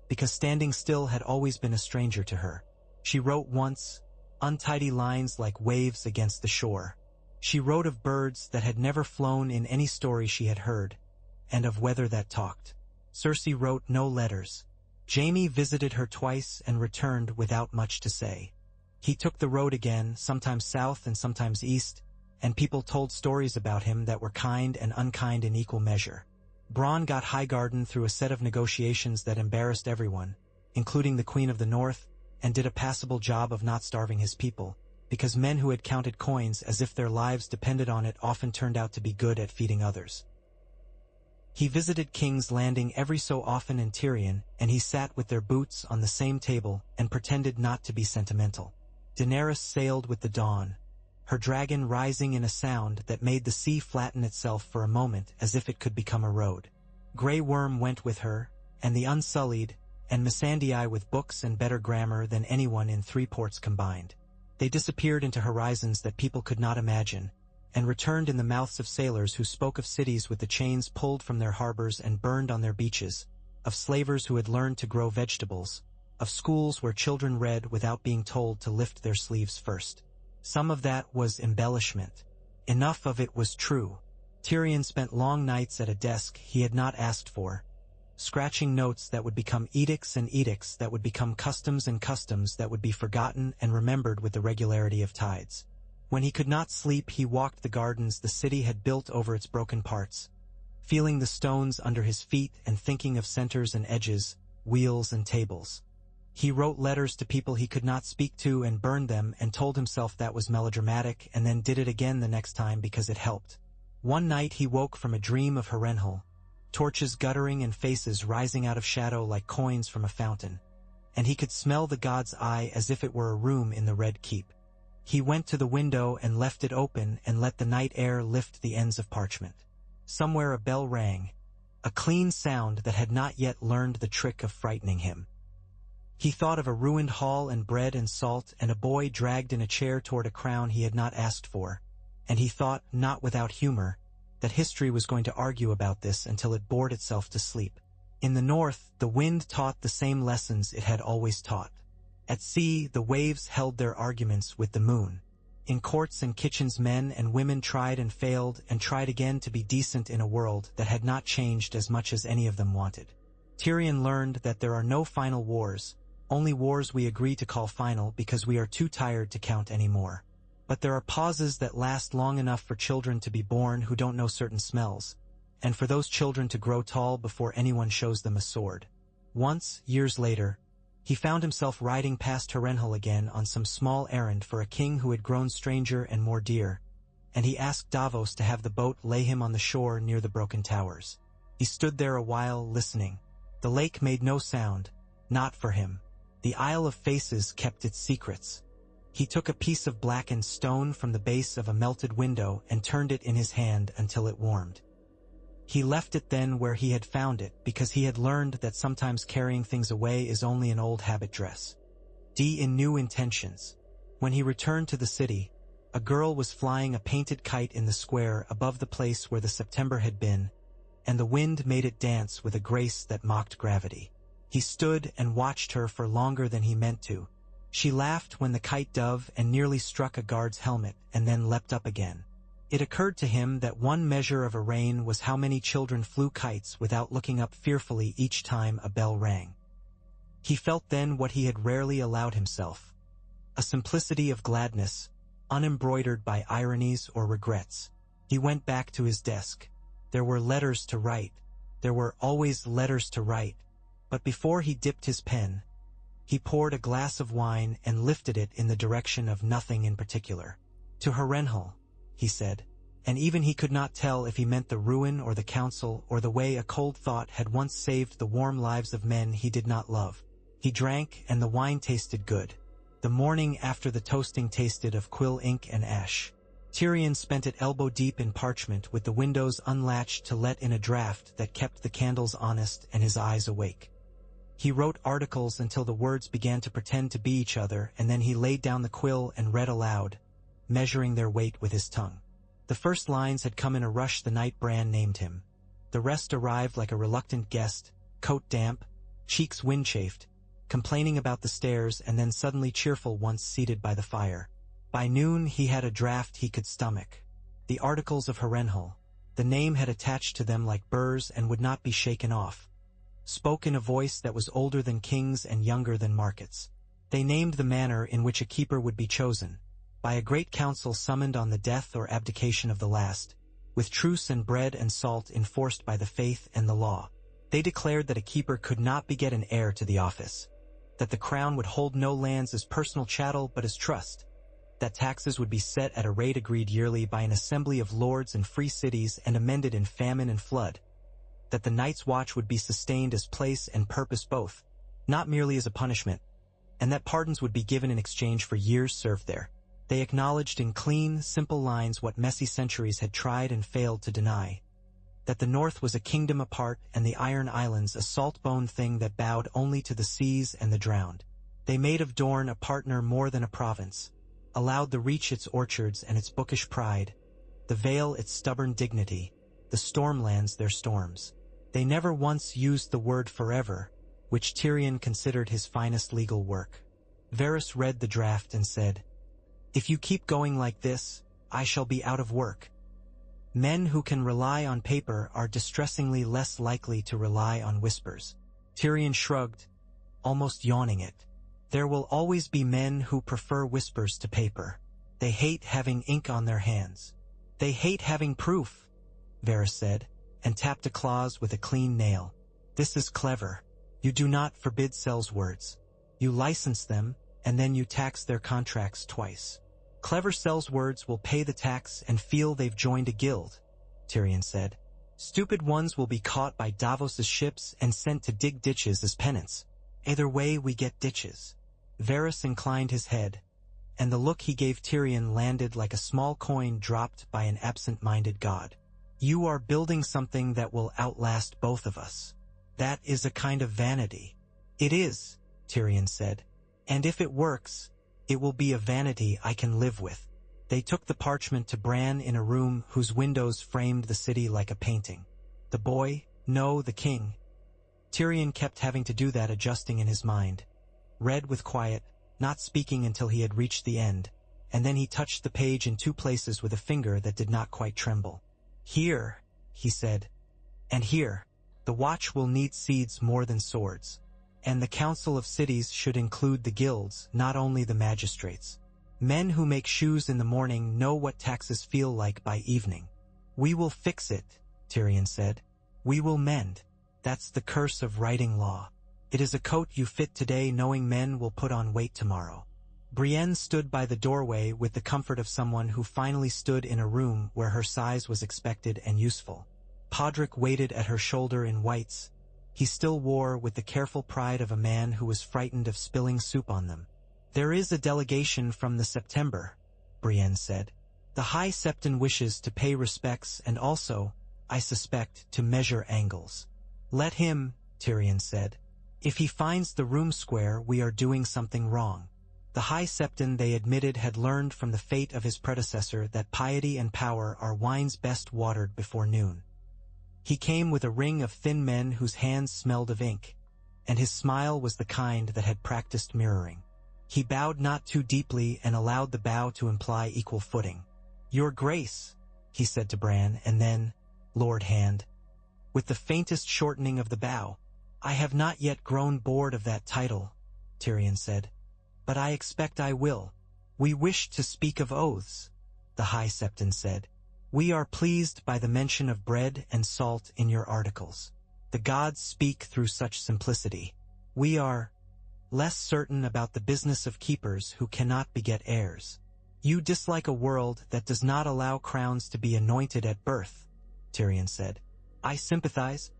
because standing still had always been a stranger to her. She wrote once, untidy lines like waves against the shore. She wrote of birds that had never flown in any story she had heard, and of weather that talked. Cersei wrote no letters. Jaime visited her twice and returned without much to say. He took the road again, sometimes south and sometimes east, and people told stories about him that were kind and unkind in equal measure. Bronn got Highgarden through a set of negotiations that embarrassed everyone, including the Queen of the North, and did a passable job of not starving his people, because men who had counted coins as if their lives depended on it often turned out to be good at feeding others. He visited King's Landing every so often in Tyrion, and he sat with their boots on the same table and pretended not to be sentimental. Daenerys sailed with the dawn, her dragon rising in a sound that made the sea flatten itself for a moment as if it could become a road. Grey Worm went with her, and the Unsullied, and Missandei with books and better grammar than anyone in three ports combined. They disappeared into horizons that people could not imagine, and returned in the mouths of sailors who spoke of cities with the chains pulled from their harbors and burned on their beaches, of slavers who had learned to grow vegetables, of schools where children read without being told to lift their sleeves first. Some of that was embellishment. Enough of it was true. Tyrion spent long nights at a desk he had not asked for, scratching notes that would become edicts and edicts that would become customs and customs that would be forgotten and remembered with the regularity of tides. When he could not sleep, he walked the gardens the city had built over its broken parts, feeling the stones under his feet and thinking of centers and edges, wheels and tables. He wrote letters to people he could not speak to and burned them and told himself that was melodramatic and then did it again the next time because it helped. One night he woke from a dream of Harrenhal, torches guttering and faces rising out of shadow like coins from a fountain, and he could smell the god's eye as if it were a room in the Red Keep. He went to the window and left it open and let the night air lift the ends of parchment. Somewhere a bell rang, a clean sound that had not yet learned the trick of frightening him. He thought of a ruined hall and bread and salt and a boy dragged in a chair toward a crown he had not asked for, and he thought, not without humor, that history was going to argue about this until it bored itself to sleep. In the north, the wind taught the same lessons it had always taught. At sea, the waves held their arguments with the moon. In courts and kitchens, men and women tried and failed and tried again to be decent in a world that had not changed as much as any of them wanted. Tyrion learned that there are no final wars, only wars we agree to call final because we are too tired to count anymore. But there are pauses that last long enough for children to be born who don't know certain smells, and for those children to grow tall before anyone shows them a sword. Once, years later, he found himself riding past Harrenhal again on some small errand for a king who had grown stranger and more dear, and he asked Davos to have the boat lay him on the shore near the broken towers. He stood there a while, listening. The lake made no sound, not for him. The Isle of Faces kept its secrets. He took a piece of blackened stone from the base of a melted window and turned it in his hand until it warmed. He left it then where he had found it because he had learned that sometimes carrying things away is only an old habit dress. In new intentions. When he returned to the city, a girl was flying a painted kite in the square above the place where the September had been, and the wind made it dance with a grace that mocked gravity. He stood and watched her for longer than he meant to. She laughed when the kite dove and nearly struck a guard's helmet and then leapt up again. It occurred to him that one measure of a reign was how many children flew kites without looking up fearfully each time a bell rang. He felt then what he had rarely allowed himself, a simplicity of gladness, unembroidered by ironies or regrets. He went back to his desk. There were letters to write, There were always letters to write, but before he dipped his pen, he poured a glass of wine and lifted it in the direction of nothing in particular. To Harrenhal, he said, and even he could not tell if he meant the ruin or the council or the way a cold thought had once saved the warm lives of men he did not love. He drank, and the wine tasted good. The morning after the toasting tasted of quill ink and ash. Tyrion spent it elbow-deep in parchment with the windows unlatched to let in a draught that kept the candles honest and his eyes awake. He wrote articles until the words began to pretend to be each other, and then he laid down the quill and read aloud, measuring their weight with his tongue. The first lines had come in a rush the night Bran named him. The rest arrived like a reluctant guest, coat damp, cheeks wind-chafed, complaining about the stairs and then suddenly cheerful once seated by the fire. By noon he had a draft he could stomach. The articles of Harrenhal. The name had attached to them like burrs and would not be shaken off. Spoke in a voice that was older than kings and younger than markets. They named the manner in which a keeper would be chosen, by a great council summoned on the death or abdication of the last, with truce and bread and salt enforced by the faith and the law. They declared that a keeper could not beget an heir to the office, that the crown would hold no lands as personal chattel but as trust, that taxes would be set at a rate agreed yearly by an assembly of lords in free cities and amended in famine and flood, that the night's watch would be sustained as place and purpose both, not merely as a punishment, and that pardons would be given in exchange for years served there. They acknowledged in clean, simple lines what messy centuries had tried and failed to deny, that the North was a kingdom apart and the Iron Islands a salt-boned thing that bowed only to the seas and the drowned. They made of Dorne a partner more than a province, allowed the Reach its orchards and its bookish pride, the Vale its stubborn dignity, the Stormlands their storms. They never once used the word forever, which Tyrion considered his finest legal work. Varys read the draft and said, "If you keep going like this, I shall be out of work." Men who can rely on paper are distressingly less likely to rely on whispers. Tyrion shrugged, almost yawning it. There will always be men who prefer whispers to paper. They hate having ink on their hands. They hate having proof, Varys said, and tapped a clause with a clean nail. This is clever. You do not forbid sells words. You license them, and then you tax their contracts twice. Clever sells words will pay the tax and feel they've joined a guild, Tyrion said. Stupid ones will be caught by Davos's ships and sent to dig ditches as penance. Either way we get ditches. Varys inclined his head, and the look he gave Tyrion landed like a small coin dropped by an absent-minded god. You are building something that will outlast both of us. That is a kind of vanity. It is, Tyrion said, and if it works, it will be a vanity I can live with. They took the parchment to Bran in a room whose windows framed the city like a painting. The boy? No, the king. Tyrion kept having to do that adjusting in his mind. Read with quiet, not speaking until he had reached the end, and then he touched the page in two places with a finger that did not quite tremble. Here, he said, and here, the watch will need seeds more than swords. And the council of cities should include the guilds, not only the magistrates. Men who make shoes in the morning know what taxes feel like by evening. We will fix it, Tyrion said. We will mend. That's the curse of writing law. It is a coat you fit today knowing men will put on weight tomorrow. Brienne stood by the doorway with the comfort of someone who finally stood in a room where her size was expected and useful. Podrick waited at her shoulder in whites. He still wore with the careful pride of a man who was frightened of spilling soup on them. There is a delegation from the September, Brienne said. The High Septon wishes to pay respects and also, I suspect, to measure angles. Let him, Tyrion said. If he finds the room square, we are doing something wrong. The High Septon, they admitted, had learned from the fate of his predecessor that piety and power are wines best watered before noon. He came with a ring of thin men whose hands smelled of ink, and his smile was the kind that had practiced mirroring. He bowed not too deeply and allowed the bow to imply equal footing. Your Grace, he said to Bran, and then, Lord Hand, with the faintest shortening of the bow. I have not yet grown bored of that title, Tyrion said, but I expect I will. We wish to speak of oaths, the High Septon said. We are pleased by the mention of bread and salt in your articles. The gods speak through such simplicity. We are less certain about the business of keepers who cannot beget heirs. You dislike a world that does not allow crowns to be anointed at birth, Tyrion said. I sympathize.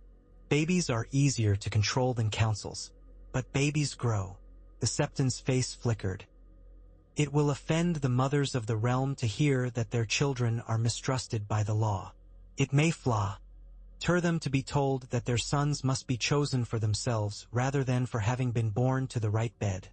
Babies are easier to control than councils. But babies grow. The Septon's face flickered. It will offend the mothers of the realm to hear that their children are mistrusted by the law. It may flatter them to be told that their sons must be chosen for themselves rather than for having been born to the right bed.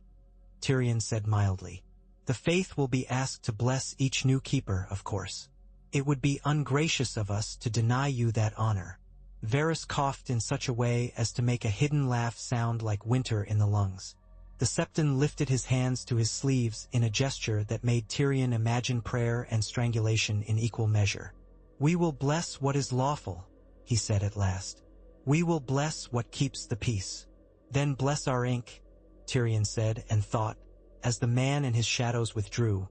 Tyrion said mildly. The faith will be asked to bless each new keeper, of course. It would be ungracious of us to deny you that honor. Varys coughed in such a way as to make a hidden laugh sound like winter in the lungs. The Septon lifted his hands to his sleeves in a gesture that made Tyrion imagine prayer and strangulation in equal measure. We will bless what is lawful, he said at last. We will bless what keeps the peace. Then bless our ink, Tyrion said, and thought, as the man and his shadows withdrew,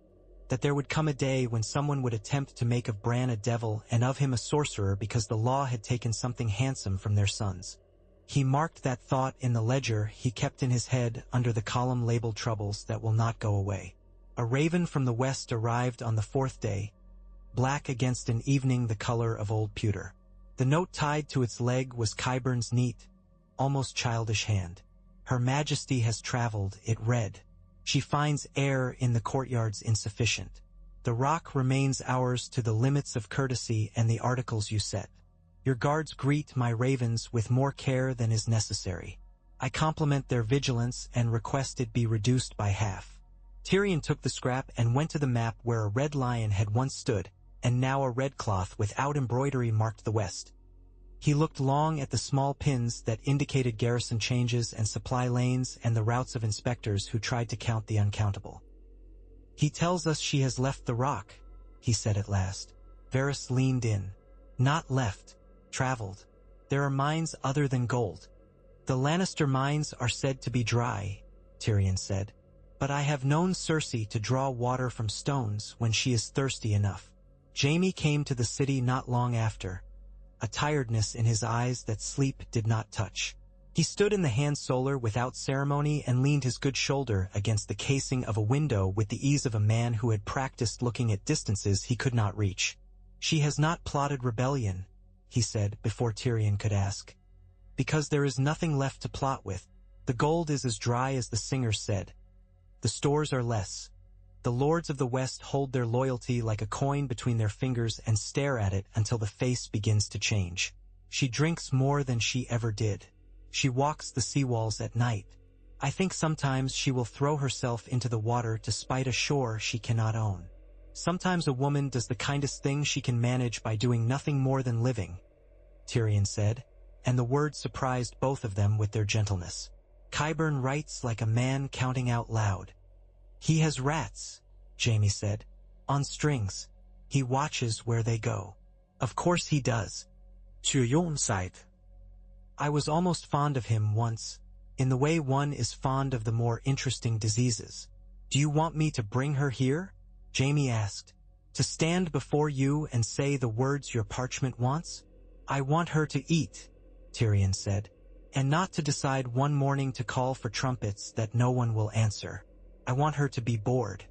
that there would come a day when someone would attempt to make of Bran a devil and of him a sorcerer because the law had taken something handsome from their sons. He marked that thought in the ledger he kept in his head under the column labeled troubles that will not go away. A raven from the west arrived on the fourth day, black against an evening the color of old pewter. The note tied to its leg was Qyburn's neat, almost childish hand. Her Majesty has traveled, it read. She finds air in the courtyards insufficient. The rock remains ours to the limits of courtesy and the articles you set. Your guards greet my ravens with more care than is necessary. I compliment their vigilance and request it be reduced by half. Tyrion took the scrap and went to the map where a red lion had once stood, and now a red cloth without embroidery marked the west. He looked long at the small pins that indicated garrison changes and supply lanes and the routes of inspectors who tried to count the uncountable. He tells us she has left the rock, he said at last. Varys leaned in. Not left, traveled. There are mines other than gold. The Lannister mines are said to be dry, Tyrion said. But I have known Cersei to draw water from stones when she is thirsty enough. Jaime came to the city not long after, a tiredness in his eyes that sleep did not touch. He stood in the hand solar without ceremony and leaned his good shoulder against the casing of a window with the ease of a man who had practiced looking at distances he could not reach. She has not plotted rebellion, he said before Tyrion could ask. Because there is nothing left to plot with. The gold is as dry as the singer said. The stores are less. The lords of the West hold their loyalty like a coin between their fingers and stare at it until the face begins to change. She drinks more than she ever did. She walks the seawalls at night. I think sometimes she will throw herself into the water to spite a shore she cannot own. Sometimes a woman does the kindest thing she can manage by doing nothing more than living, Tyrion said, and the words surprised both of them with their gentleness. Qyburn writes like a man counting out loud. He has rats, Jaime said. On strings. He watches where they go. Of course he does. Tyrion sighed. I was almost fond of him once, in the way one is fond of the more interesting diseases. Do you want me to bring her here? Jaime asked. To stand before you and say the words your parchment wants? I want her to eat, Tyrion said, and not to decide one morning to call for trumpets that no one will answer. I want her to be bored.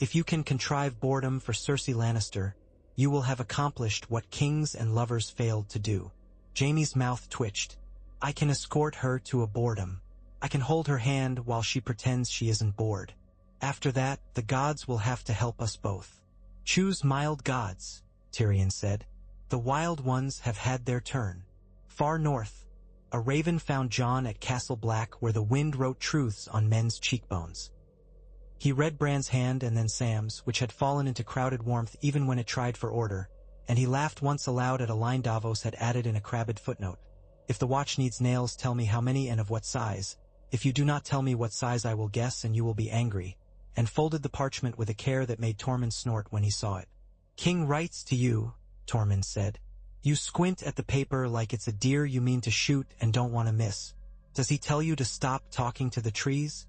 If you can contrive boredom for Cersei Lannister, you will have accomplished what kings and lovers failed to do. Jaime's mouth twitched. I can escort her to a boredom. I can hold her hand while she pretends she isn't bored. After that, the gods will have to help us both. Choose mild gods, Tyrion said. The wild ones have had their turn. Far north, a raven found Jon at Castle Black where the wind wrote truths on men's cheekbones. He read Bran's hand and then Sam's, which had fallen into crowded warmth even when it tried for order, and he laughed once aloud at a line Davos had added in a crabbed footnote. If the watch needs nails, tell me how many and of what size. If you do not tell me what size, I will guess and you will be angry, and folded the parchment with a care that made Tormund snort when he saw it. King writes to you, Tormund said. You squint at the paper like it's a deer you mean to shoot and don't want to miss. Does he tell you to stop talking to the trees?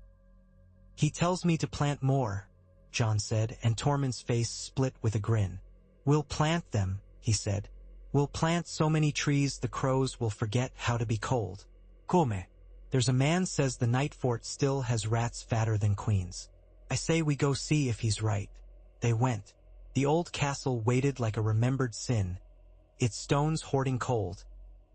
He tells me to plant more, Jon said, and Tormund's face split with a grin. We'll plant them, he said. We'll plant so many trees the crows will forget how to be cold. Come. There's a man says the night fort still has rats fatter than queens. I say we go see if he's right. They went. The old castle waited like a remembered sin, its stones hoarding cold,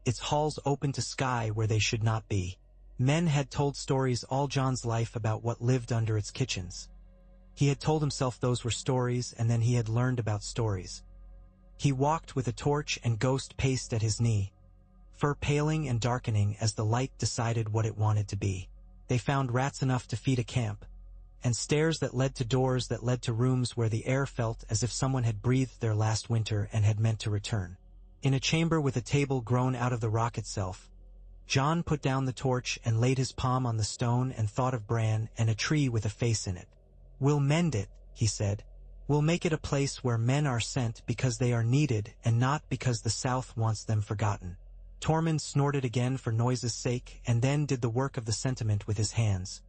its halls open to sky where they should not be. Men had told stories all John's life about what lived under its kitchens. He had told himself those were stories, and then he had learned about stories. He walked with a torch and ghost paced at his knee, fur paling and darkening as the light decided what it wanted to be. They found rats enough to feed a camp, and stairs that led to doors that led to rooms where the air felt as if someone had breathed their last winter and had meant to return. In a chamber with a table grown out of the rock itself, John put down the torch and laid his palm on the stone and thought of Bran and a tree with a face in it. "We'll mend it," he said. "We'll make it a place where men are sent because they are needed and not because the South wants them forgotten." Tormund snorted again for noise's sake and then did the work of the sentiment with his hands,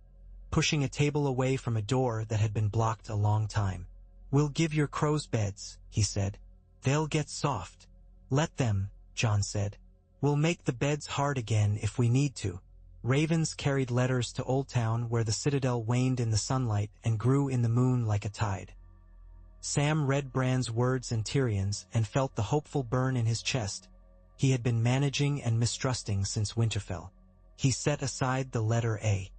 pushing a table away from a door that had been blocked a long time. "We'll give your crows beds," he said. "They'll get soft." "Let them," John said. "We'll make the beds hard again if we need to." Ravens carried letters to Old Town where the citadel waned in the sunlight and grew in the moon like a tide. Sam read Bran's words and Tyrion's and felt the hopeful burn in his chest. He had been managing and mistrusting since Winterfell. He set aside the letter A.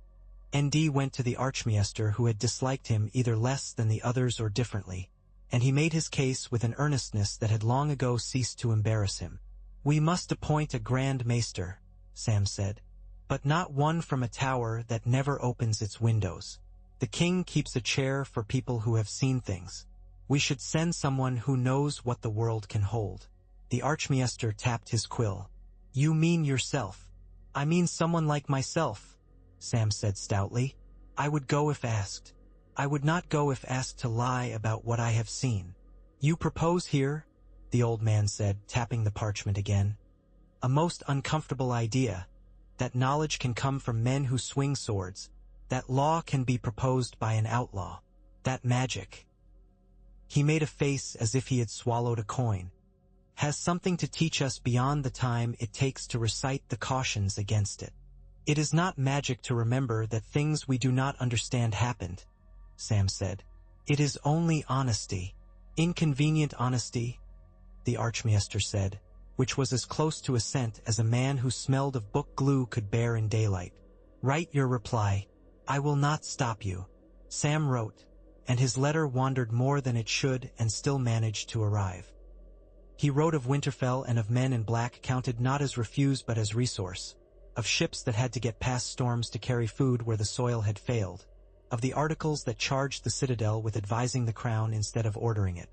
ND went to the Archmaester who had disliked him either less than the others or differently, and he made his case with an earnestness that had long ago ceased to embarrass him. "We must appoint a Grand Maester," Sam said, "but not one from a tower that never opens its windows. The king keeps a chair for people who have seen things. We should send someone who knows what the world can hold." The Archmaester tapped his quill. "You mean yourself." "I mean someone like myself," Sam said stoutly. "I would go if asked. I would not go if asked to lie about what I have seen." "You propose here," the old man said, tapping the parchment again. "A most uncomfortable idea, that knowledge can come from men who swing swords, that law can be proposed by an outlaw, that magic." He made a face as if he had swallowed a coin. "Has something to teach us beyond the time it takes to recite the cautions against it. It is not magic to remember that things we do not understand happened," Sam said. "It is only honesty. Inconvenient honesty," the Archmaester said, which was as close to assent as a man who smelled of book glue could bear in daylight. "Write your reply. I will not stop you." Sam wrote, and his letter wandered more than it should and still managed to arrive. He wrote of Winterfell and of men in black counted not as refuse but as resource, of ships that had to get past storms to carry food where the soil had failed, of the articles that charged the citadel with advising the crown instead of ordering it.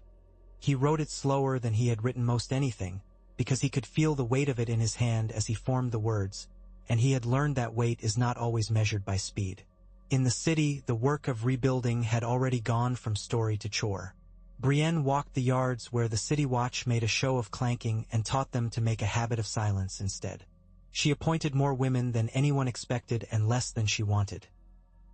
He wrote it slower than he had written most anything, because he could feel the weight of it in his hand as he formed the words, and he had learned that weight is not always measured by speed. In the city, the work of rebuilding had already gone from story to chore. Brienne walked the yards where the city watch made a show of clanking and taught them to make a habit of silence instead. She appointed more women than anyone expected and less than she wanted.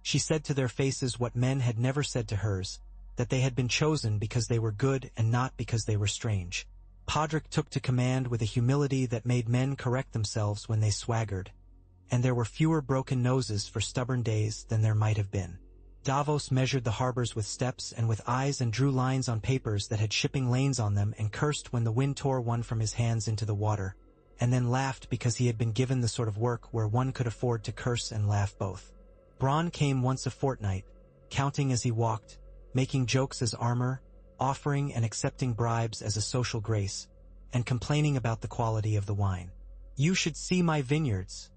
She said to their faces what men had never said to hers, that they had been chosen because they were good and not because they were strange. Podrick took to command with a humility that made men correct themselves when they swaggered, and there were fewer broken noses for stubborn days than there might have been. Davos measured the harbors with steps and with eyes and drew lines on papers that had shipping lanes on them and cursed when the wind tore one from his hands into the water, and then laughed because he had been given the sort of work where one could afford to curse and laugh both. Bronn came once a fortnight, counting as he walked, making jokes as armor, offering and accepting bribes as a social grace, and complaining about the quality of the wine. "You should see my vineyards,"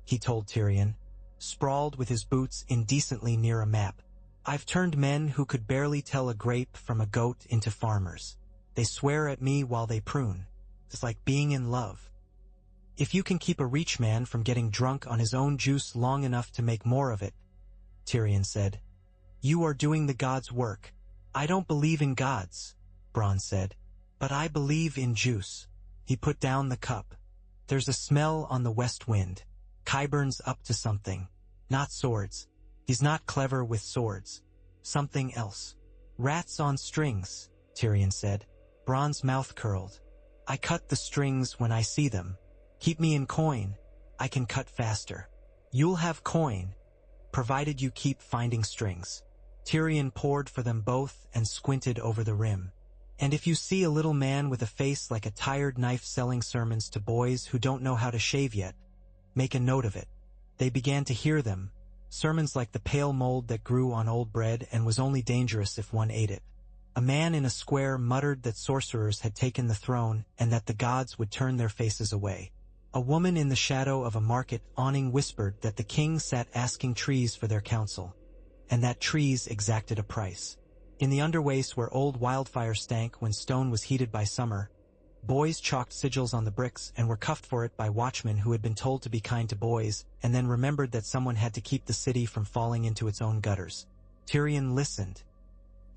he told Tyrion, sprawled with his boots indecently near a map. "I've turned men who could barely tell a grape from a goat into farmers. They swear at me while they prune. It's like being in love." "If you can keep a reach man from getting drunk on his own juice long enough to make more of it," Tyrion said, "you are doing the gods' work." "I don't believe in gods," Bronn said, "but I believe in juice." He put down the cup. "There's a smell on the west wind. Qyburn's up to something. Not swords. He's not clever with swords. Something else." "Rats on strings," Tyrion said. Bronn's mouth curled. I cut the strings when I see them. Keep me in coin. I can cut faster. You'll have coin, provided you keep finding strings. Tyrion poured for them both and squinted over the rim. And if you see a little man with a face like a tired knife selling sermons to boys who don't know how to shave yet, make a note of it. They began to hear them, sermons like the pale mold that grew on old bread and was only dangerous if one ate it. A man in a square muttered that sorcerers had taken the throne and that the gods would turn their faces away. A woman in the shadow of a market awning whispered that the king sat asking trees for their counsel, and that trees exacted a price. In the underways where old wildfire stank when stone was heated by summer, boys chalked sigils on the bricks and were cuffed for it by watchmen who had been told to be kind to boys and then remembered that someone had to keep the city from falling into its own gutters. Tyrion listened.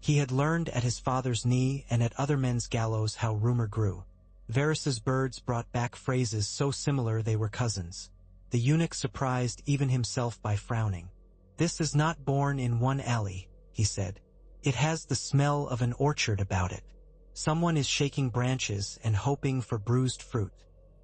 He had learned at his father's knee and at other men's gallows how rumor grew. Varys's birds brought back phrases so similar they were cousins. The eunuch surprised even himself by frowning. "This is not born in one alley," he said. "It has the smell of an orchard about it. Someone is shaking branches and hoping for bruised fruit."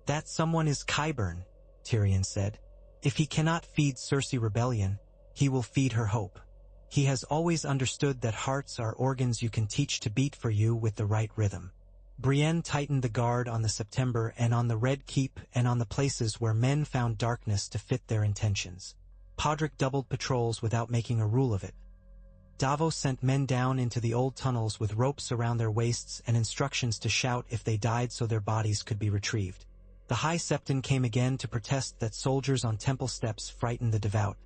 "That someone is Qyburn," Tyrion said. "If he cannot feed Cersei rebellion, he will feed her hope. He has always understood that hearts are organs you can teach to beat for you with the right rhythm." Brienne tightened the guard on the September and on the Red Keep and on the places where men found darkness to fit their intentions. Podrick doubled patrols without making a rule of it. Davos sent men down into the old tunnels with ropes around their waists and instructions to shout if they died so their bodies could be retrieved. The High Septon came again to protest that soldiers on temple steps frightened the devout,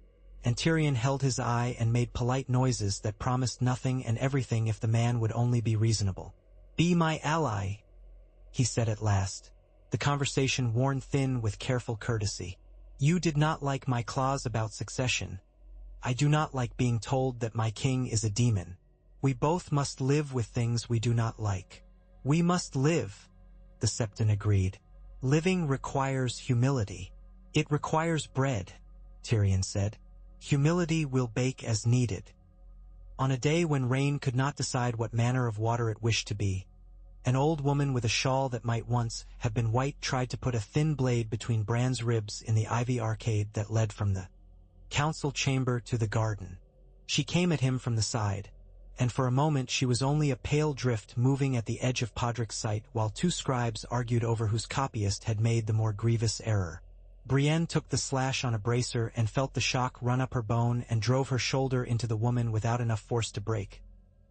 and Tyrion held his eye and made polite noises that promised nothing and everything if the man would only be reasonable. "Be my ally," he said at last, the conversation worn thin with careful courtesy. "You did not like my clause about succession. I do not like being told that my king is a demon. We both must live with things we do not like." "We must live," the Septon agreed. "Living requires humility." "It requires bread," Tyrion said. "Humility will bake as needed." On a day when rain could not decide what manner of water it wished to be, an old woman with a shawl that might once have been white tried to put a thin blade between Bran's ribs in the ivy arcade that led from the council chamber to the garden. She came at him from the side, and for a moment she was only a pale drift moving at the edge of Podrick's sight while two scribes argued over whose copyist had made the more grievous error. Brienne took the slash on a bracer and felt the shock run up her bone and drove her shoulder into the woman without enough force to break,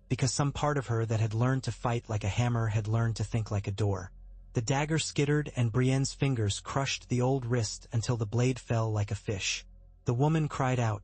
because some part of her that had learned to fight like a hammer had learned to think like a door. The dagger skittered and Brienne's fingers crushed the old wrist until the blade fell like a fish. The woman cried out,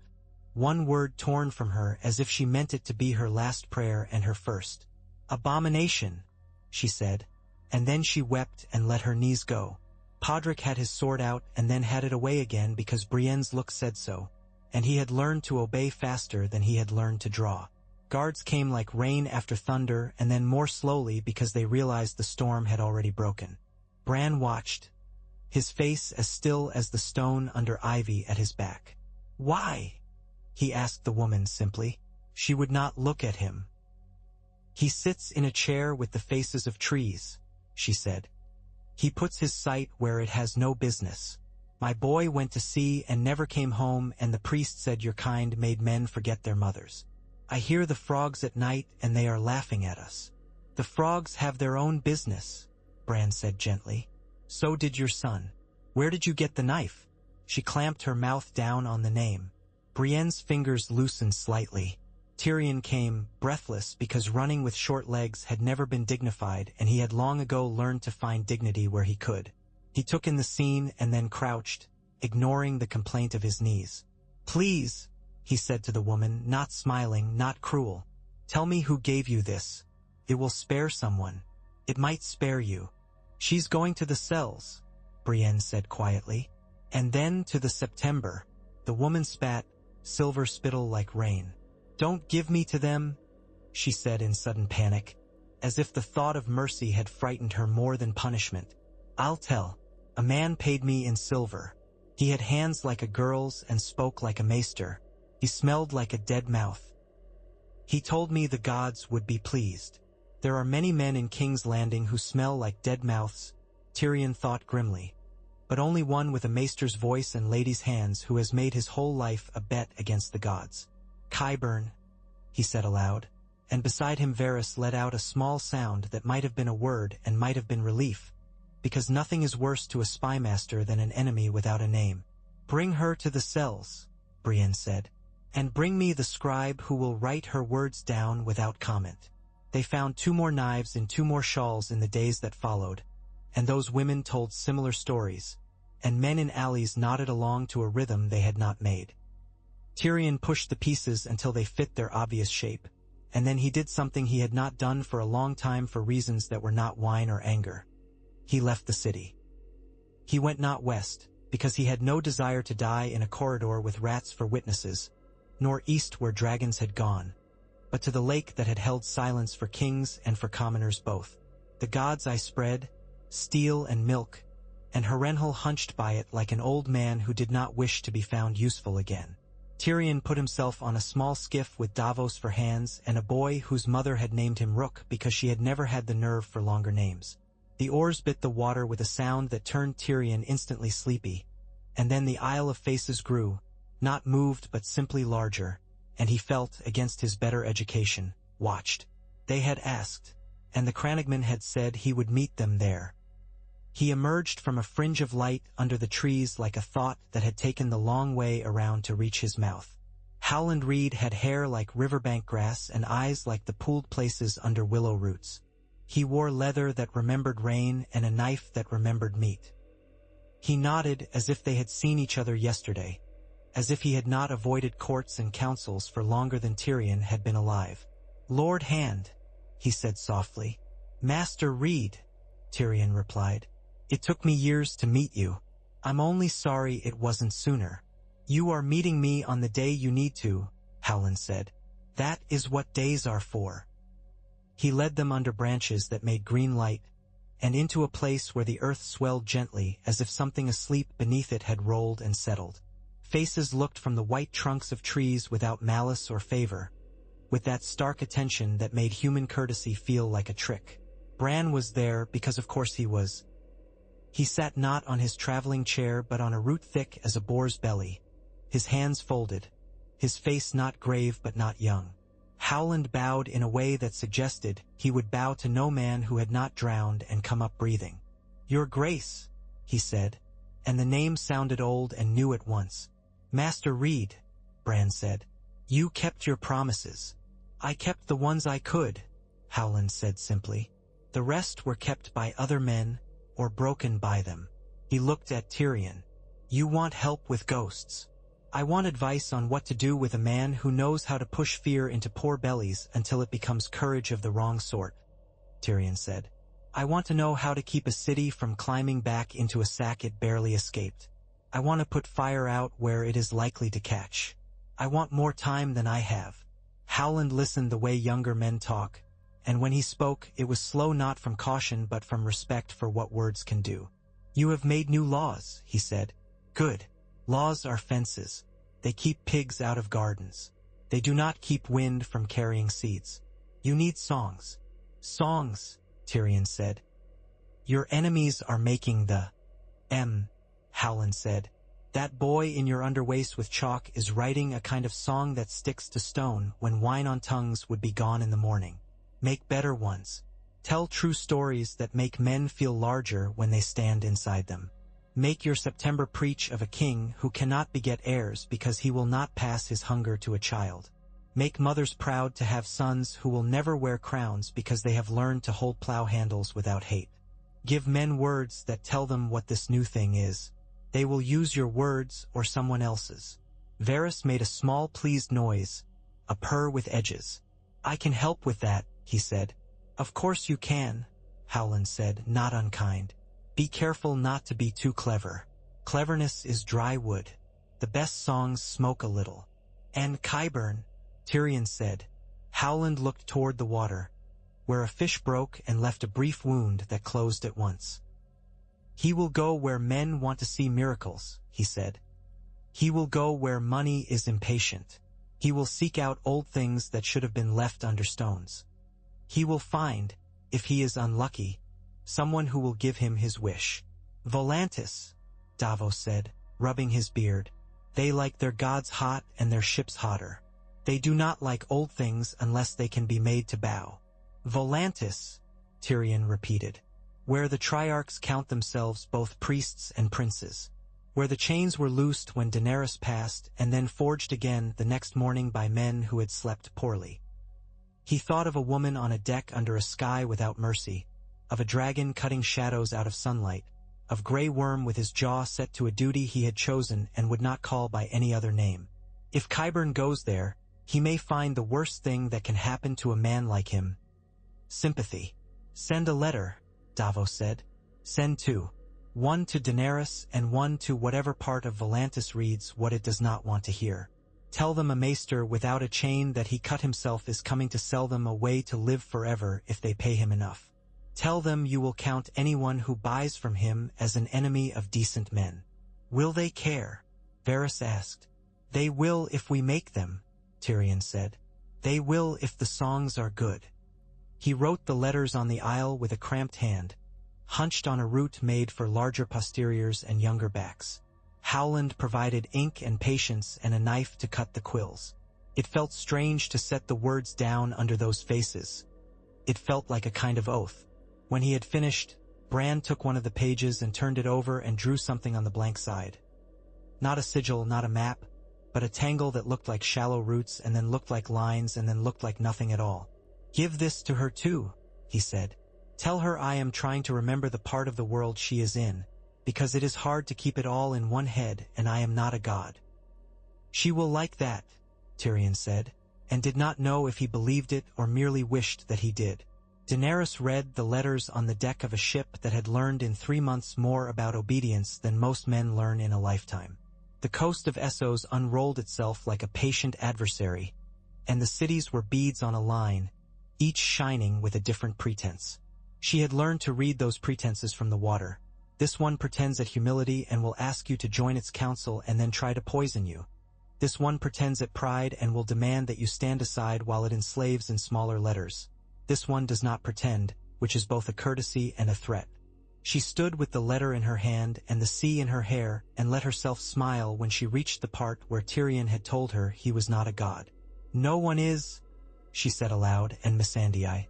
one word torn from her as if she meant it to be her last prayer and her first. "Abomination," she said, and then she wept and let her knees go. Podrick had his sword out and then had it away again because Brienne's look said so, and he had learned to obey faster than he had learned to draw. Guards came like rain after thunder and then more slowly because they realized the storm had already broken. Bran watched, his face as still as the stone under ivy at his back. "Why?" he asked the woman simply. She would not look at him. "He sits in a chair with the faces of trees," she said. "He puts his sight where it has no business. My boy went to sea and never came home, and the priest said your kind made men forget their mothers. I hear the frogs at night and they are laughing at us." "The frogs have their own business," Bran said gently. "So did your son. Where did you get the knife?" She clamped her mouth down on the name. Brienne's fingers loosened slightly. Tyrion came, breathless because running with short legs had never been dignified and he had long ago learned to find dignity where he could. He took in the scene and then crouched, ignoring the complaint of his knees. "Please," he said to the woman, not smiling, not cruel. "Tell me who gave you this. It will spare someone. It might spare you." "She's going to the cells," Brienne said quietly. "And then to the September." The woman spat, silver spittle like rain. "Don't give me to them," she said in sudden panic, as if the thought of mercy had frightened her more than punishment. "I'll tell. A man paid me in silver. He had hands like a girl's and spoke like a maester. He smelled like a dead mouth. He told me the gods would be pleased. There are many men in King's Landing who smell like dead mouths, Tyrion thought grimly. But only one with a maester's voice and lady's hands who has made his whole life a bet against the gods. Qyburn, he said aloud, and beside him Varys let out a small sound that might have been a word and might have been relief, because nothing is worse to a spymaster than an enemy without a name. Bring her to the cells, Brienne said, and bring me the scribe who will write her words down without comment. They found 2 more knives in 2 more shawls in the days that followed, and those women told similar stories, and men in alleys nodded along to a rhythm they had not made. Tyrion pushed the pieces until they fit their obvious shape, and then he did something he had not done for a long time for reasons that were not wine or anger. He left the city. He went not west, because he had no desire to die in a corridor with rats for witnesses, nor east where dragons had gone, but to the lake that had held silence for kings and for commoners both. The gods I spread, steel and milk, and Harrenhal hunched by it like an old man who did not wish to be found useful again. Tyrion put himself on a small skiff with Davos for hands and a boy whose mother had named him Rook because she had never had the nerve for longer names. The oars bit the water with a sound that turned Tyrion instantly sleepy, and then the Isle of Faces grew, not moved but simply larger, and he felt, against his better education, watched. They had asked, and the Crannogman had said he would meet them there. He emerged from a fringe of light under the trees like a thought that had taken the long way around to reach his mouth. Howland Reed had hair like riverbank grass and eyes like the pooled places under willow roots. He wore leather that remembered rain and a knife that remembered meat. He nodded as if they had seen each other yesterday, as if he had not avoided courts and councils for longer than Tyrion had been alive. "Lord Hand," he said softly. "Master Reed," Tyrion replied. "It took me years to meet you. I'm only sorry it wasn't sooner." "You are meeting me on the day you need to," Howland said. "That is what days are for." He led them under branches that made green light, and into a place where the earth swelled gently as if something asleep beneath it had rolled and settled. Faces looked from the white trunks of trees without malice or favor, with that stark attention that made human courtesy feel like a trick. Bran was there because of course he was. He sat not on his traveling chair but on a root thick as a boar's belly, his hands folded, his face not grave but not young. Howland bowed in a way that suggested he would bow to no man who had not drowned and come up breathing. "Your Grace," he said, and the name sounded old and new at once. "Master Reed," Bran said. "You kept your promises." "I kept the ones I could," Howland said simply. "The rest were kept by other men, or broken by them." He looked at Tyrion. "You want help with ghosts. I want advice on what to do with a man who knows how to push fear into poor bellies until it becomes courage of the wrong sort," Tyrion said. "I want to know how to keep a city from climbing back into a sack it barely escaped. I want to put fire out where it is likely to catch. I want more time than I have." Howland listened the way younger men talk, and when he spoke it was slow not from caution but from respect for what words can do. "You have made new laws," he said. "Good. Laws are fences. They keep pigs out of gardens. They do not keep wind from carrying seeds. You need songs." "Songs," Tyrion said. "Your enemies are making the Howland said. "That boy in your underwaist with chalk is writing a kind of song that sticks to stone when wine on tongues would be gone in the morning. Make better ones. Tell true stories that make men feel larger when they stand inside them. Make your September preach of a king who cannot beget heirs because he will not pass his hunger to a child. Make mothers proud to have sons who will never wear crowns because they have learned to hold plow handles without hate. Give men words that tell them what this new thing is. They will use your words or someone else's." Varys made a small pleased noise, a purr with edges. "I can help with that," he said. "Of course you can," Howland said, not unkind. "Be careful not to be too clever. Cleverness is dry wood. The best songs smoke a little." "And Qyburn," Tyrion said. Howland looked toward the water, where a fish broke and left a brief wound that closed at once. "He will go where men want to see miracles," he said. "He will go where money is impatient. He will seek out old things that should have been left under stones. He will find, if he is unlucky, someone who will give him his wish. Volantis, Davos said, rubbing his beard. They like their gods hot and their ships hotter. They do not like old things unless they can be made to bow. Volantis, Tyrion repeated. Where the Triarchs count themselves both priests and princes. Where the chains were loosed when Daenerys passed and then forged again the next morning by men who had slept poorly. He thought of a woman on a deck under a sky without mercy, of a dragon cutting shadows out of sunlight, of Grey Worm with his jaw set to a duty he had chosen and would not call by any other name. If Qyburn goes there, he may find the worst thing that can happen to a man like him. Sympathy. Send a letter, Davos said. Send two. One to Daenerys and one to whatever part of Volantis reads what it does not want to hear. Tell them a maester without a chain that he cut himself is coming to sell them a way to live forever if they pay him enough. Tell them you will count anyone who buys from him as an enemy of decent men. Will they care? Varys asked. They will if we make them, Tyrion said. They will if the songs are good. He wrote the letters on the isle with a cramped hand, hunched on a route made for larger posteriors and younger backs. Howland provided ink and patience and a knife to cut the quills. It felt strange to set the words down under those faces. It felt like a kind of oath. When he had finished, Bran took one of the pages and turned it over and drew something on the blank side. Not a sigil, not a map, but a tangle that looked like shallow roots and then looked like lines and then looked like nothing at all. Give this to her too, he said. Tell her I am trying to remember the part of the world she is in, because it is hard to keep it all in one head and I am not a god. She will like that, Tyrion said, and did not know if he believed it or merely wished that he did. Daenerys read the letters on the deck of a ship that had learned in 3 months more about obedience than most men learn in a lifetime. The coast of Essos unrolled itself like a patient adversary, and the cities were beads on a line, each shining with a different pretense. She had learned to read those pretenses from the water. This one pretends at humility and will ask you to join its council and then try to poison you. This one pretends at pride and will demand that you stand aside while it enslaves in smaller letters. This one does not pretend, which is both a courtesy and a threat. She stood with the letter in her hand and the sea in her hair and let herself smile when she reached the part where Tyrion had told her he was not a god. No one is, she said aloud, and Missandei,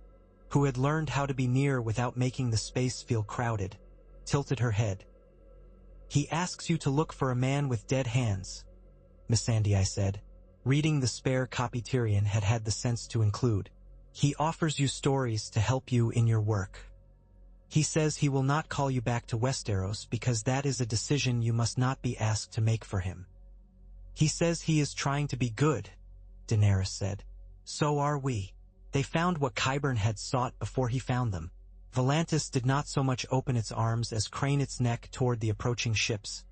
who had learned how to be near without making the space feel crowded, tilted her head. He asks you to look for a man with dead hands, Missandei said, reading the spare copy Tyrion had had the sense to include. He offers you stories to help you in your work. He says he will not call you back to Westeros because that is a decision you must not be asked to make for him. He says he is trying to be good, Daenerys said. So are we. They found what Qyburn had sought before he found them. Volantis did not so much open its arms as crane its neck toward the approaching ships,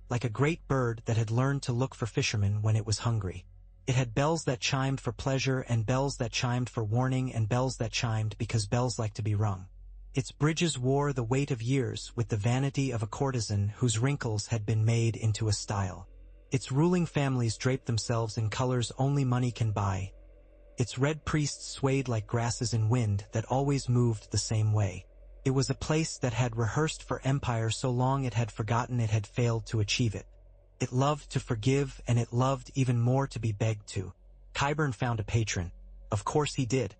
like a great bird that had learned to look for fishermen when it was hungry. It had bells that chimed for pleasure and bells that chimed for warning and bells that chimed because bells like to be rung. Its bridges wore the weight of years with the vanity of a courtesan whose wrinkles had been made into a style. Its ruling families draped themselves in colors only money can buy. Its red priests swayed like grasses in wind that always moved the same way. It was a place that had rehearsed for empire so long it had forgotten it had failed to achieve it. It loved to forgive, and it loved even more to be begged to. Qyburn found a patron. Of course he did.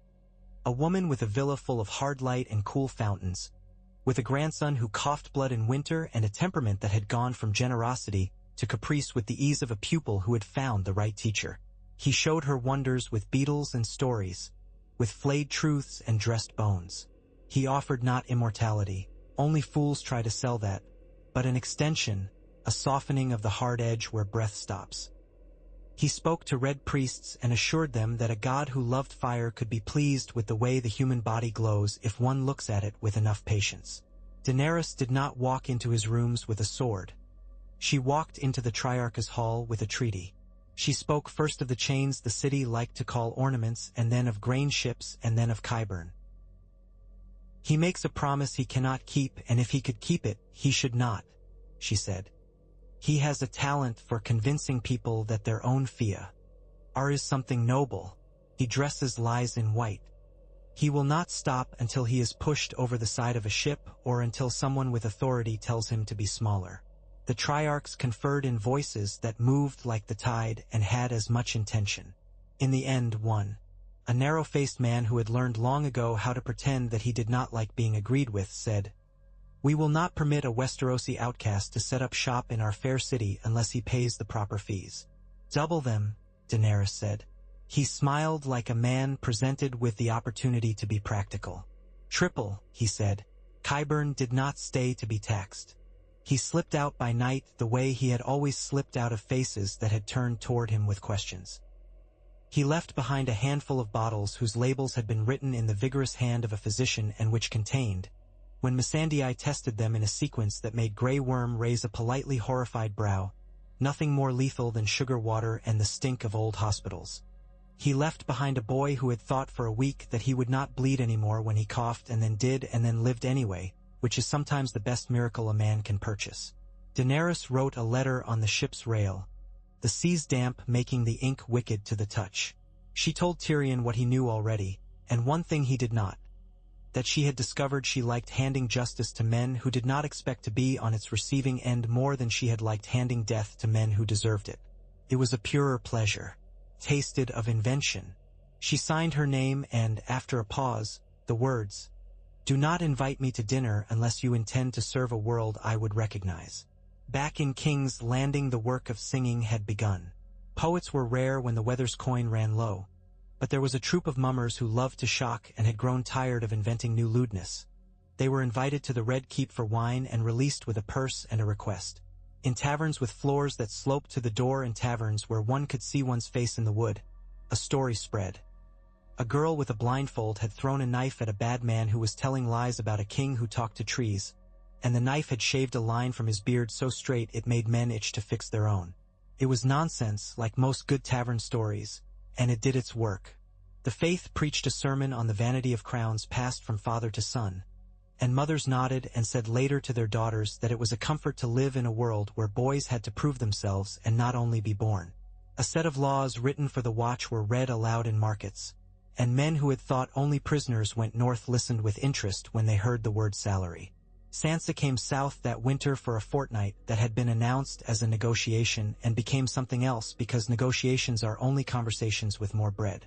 A woman with a villa full of hard light and cool fountains, with a grandson who coughed blood in winter and a temperament that had gone from generosity to caprice with the ease of a pupil who had found the right teacher. He showed her wonders with beetles and stories, with flayed truths and dressed bones. He offered not immortality, only fools try to sell that, but an extension, a softening of the hard edge where breath stops. He spoke to red priests and assured them that a god who loved fire could be pleased with the way the human body glows if one looks at it with enough patience. Daenerys did not walk into his rooms with a sword. She walked into the Triarch's hall with a treaty. She spoke first of the chains the city liked to call ornaments, and then of grain ships, and then of Qyburn. He makes a promise he cannot keep, and if he could keep it, he should not, she said. He has a talent for convincing people that their own fear is something noble. He dresses lies in white. He will not stop until he is pushed over the side of a ship or until someone with authority tells him to be smaller. The Triarchs conferred in voices that moved like the tide and had as much intention. In the end, one, a narrow-faced man who had learned long ago how to pretend that he did not like being agreed with, said, "We will not permit a Westerosi outcast to set up shop in our fair city unless he pays the proper fees." "Double them," Daenerys said. He smiled like a man presented with the opportunity to be practical. "Triple," he said. Qyburn did not stay to be taxed. He slipped out by night the way he had always slipped out of faces that had turned toward him with questions. He left behind a handful of bottles whose labels had been written in the vigorous hand of a physician and which contained, when Missandei tested them in a sequence that made Grey Worm raise a politely horrified brow, nothing more lethal than sugar water and the stink of old hospitals. He left behind a boy who had thought for a week that he would not bleed anymore when he coughed and then did and then lived anyway, which is sometimes the best miracle a man can purchase. Daenerys wrote a letter on the ship's rail, the sea's damp making the ink wicked to the touch. She told Tyrion what he knew already, and one thing he did not, that she had discovered she liked handing justice to men who did not expect to be on its receiving end more than she had liked handing death to men who deserved it. It was a purer pleasure, tasted of invention. She signed her name and, after a pause, the words, "Do not invite me to dinner unless you intend to serve a world I would recognize." Back in King's Landing the work of singing had begun. Poets were rare when the Weathers coin ran low, but there was a troop of mummers who loved to shock and had grown tired of inventing new lewdness. They were invited to the Red Keep for wine and released with a purse and a request. In taverns with floors that sloped to the door and taverns where one could see one's face in the wood, a story spread. A girl with a blindfold had thrown a knife at a bad man who was telling lies about a king who talked to trees, and the knife had shaved a line from his beard so straight it made men itch to fix their own. It was nonsense, like most good tavern stories, and it did its work. The faith preached a sermon on the vanity of crowns passed from father to son, and mothers nodded and said later to their daughters that it was a comfort to live in a world where boys had to prove themselves and not only be born. A set of laws written for the watch were read aloud in markets, and men who had thought only prisoners went north listened with interest when they heard the word salary. Sansa came south that winter for a fortnight that had been announced as a negotiation and became something else because negotiations are only conversations with more bread.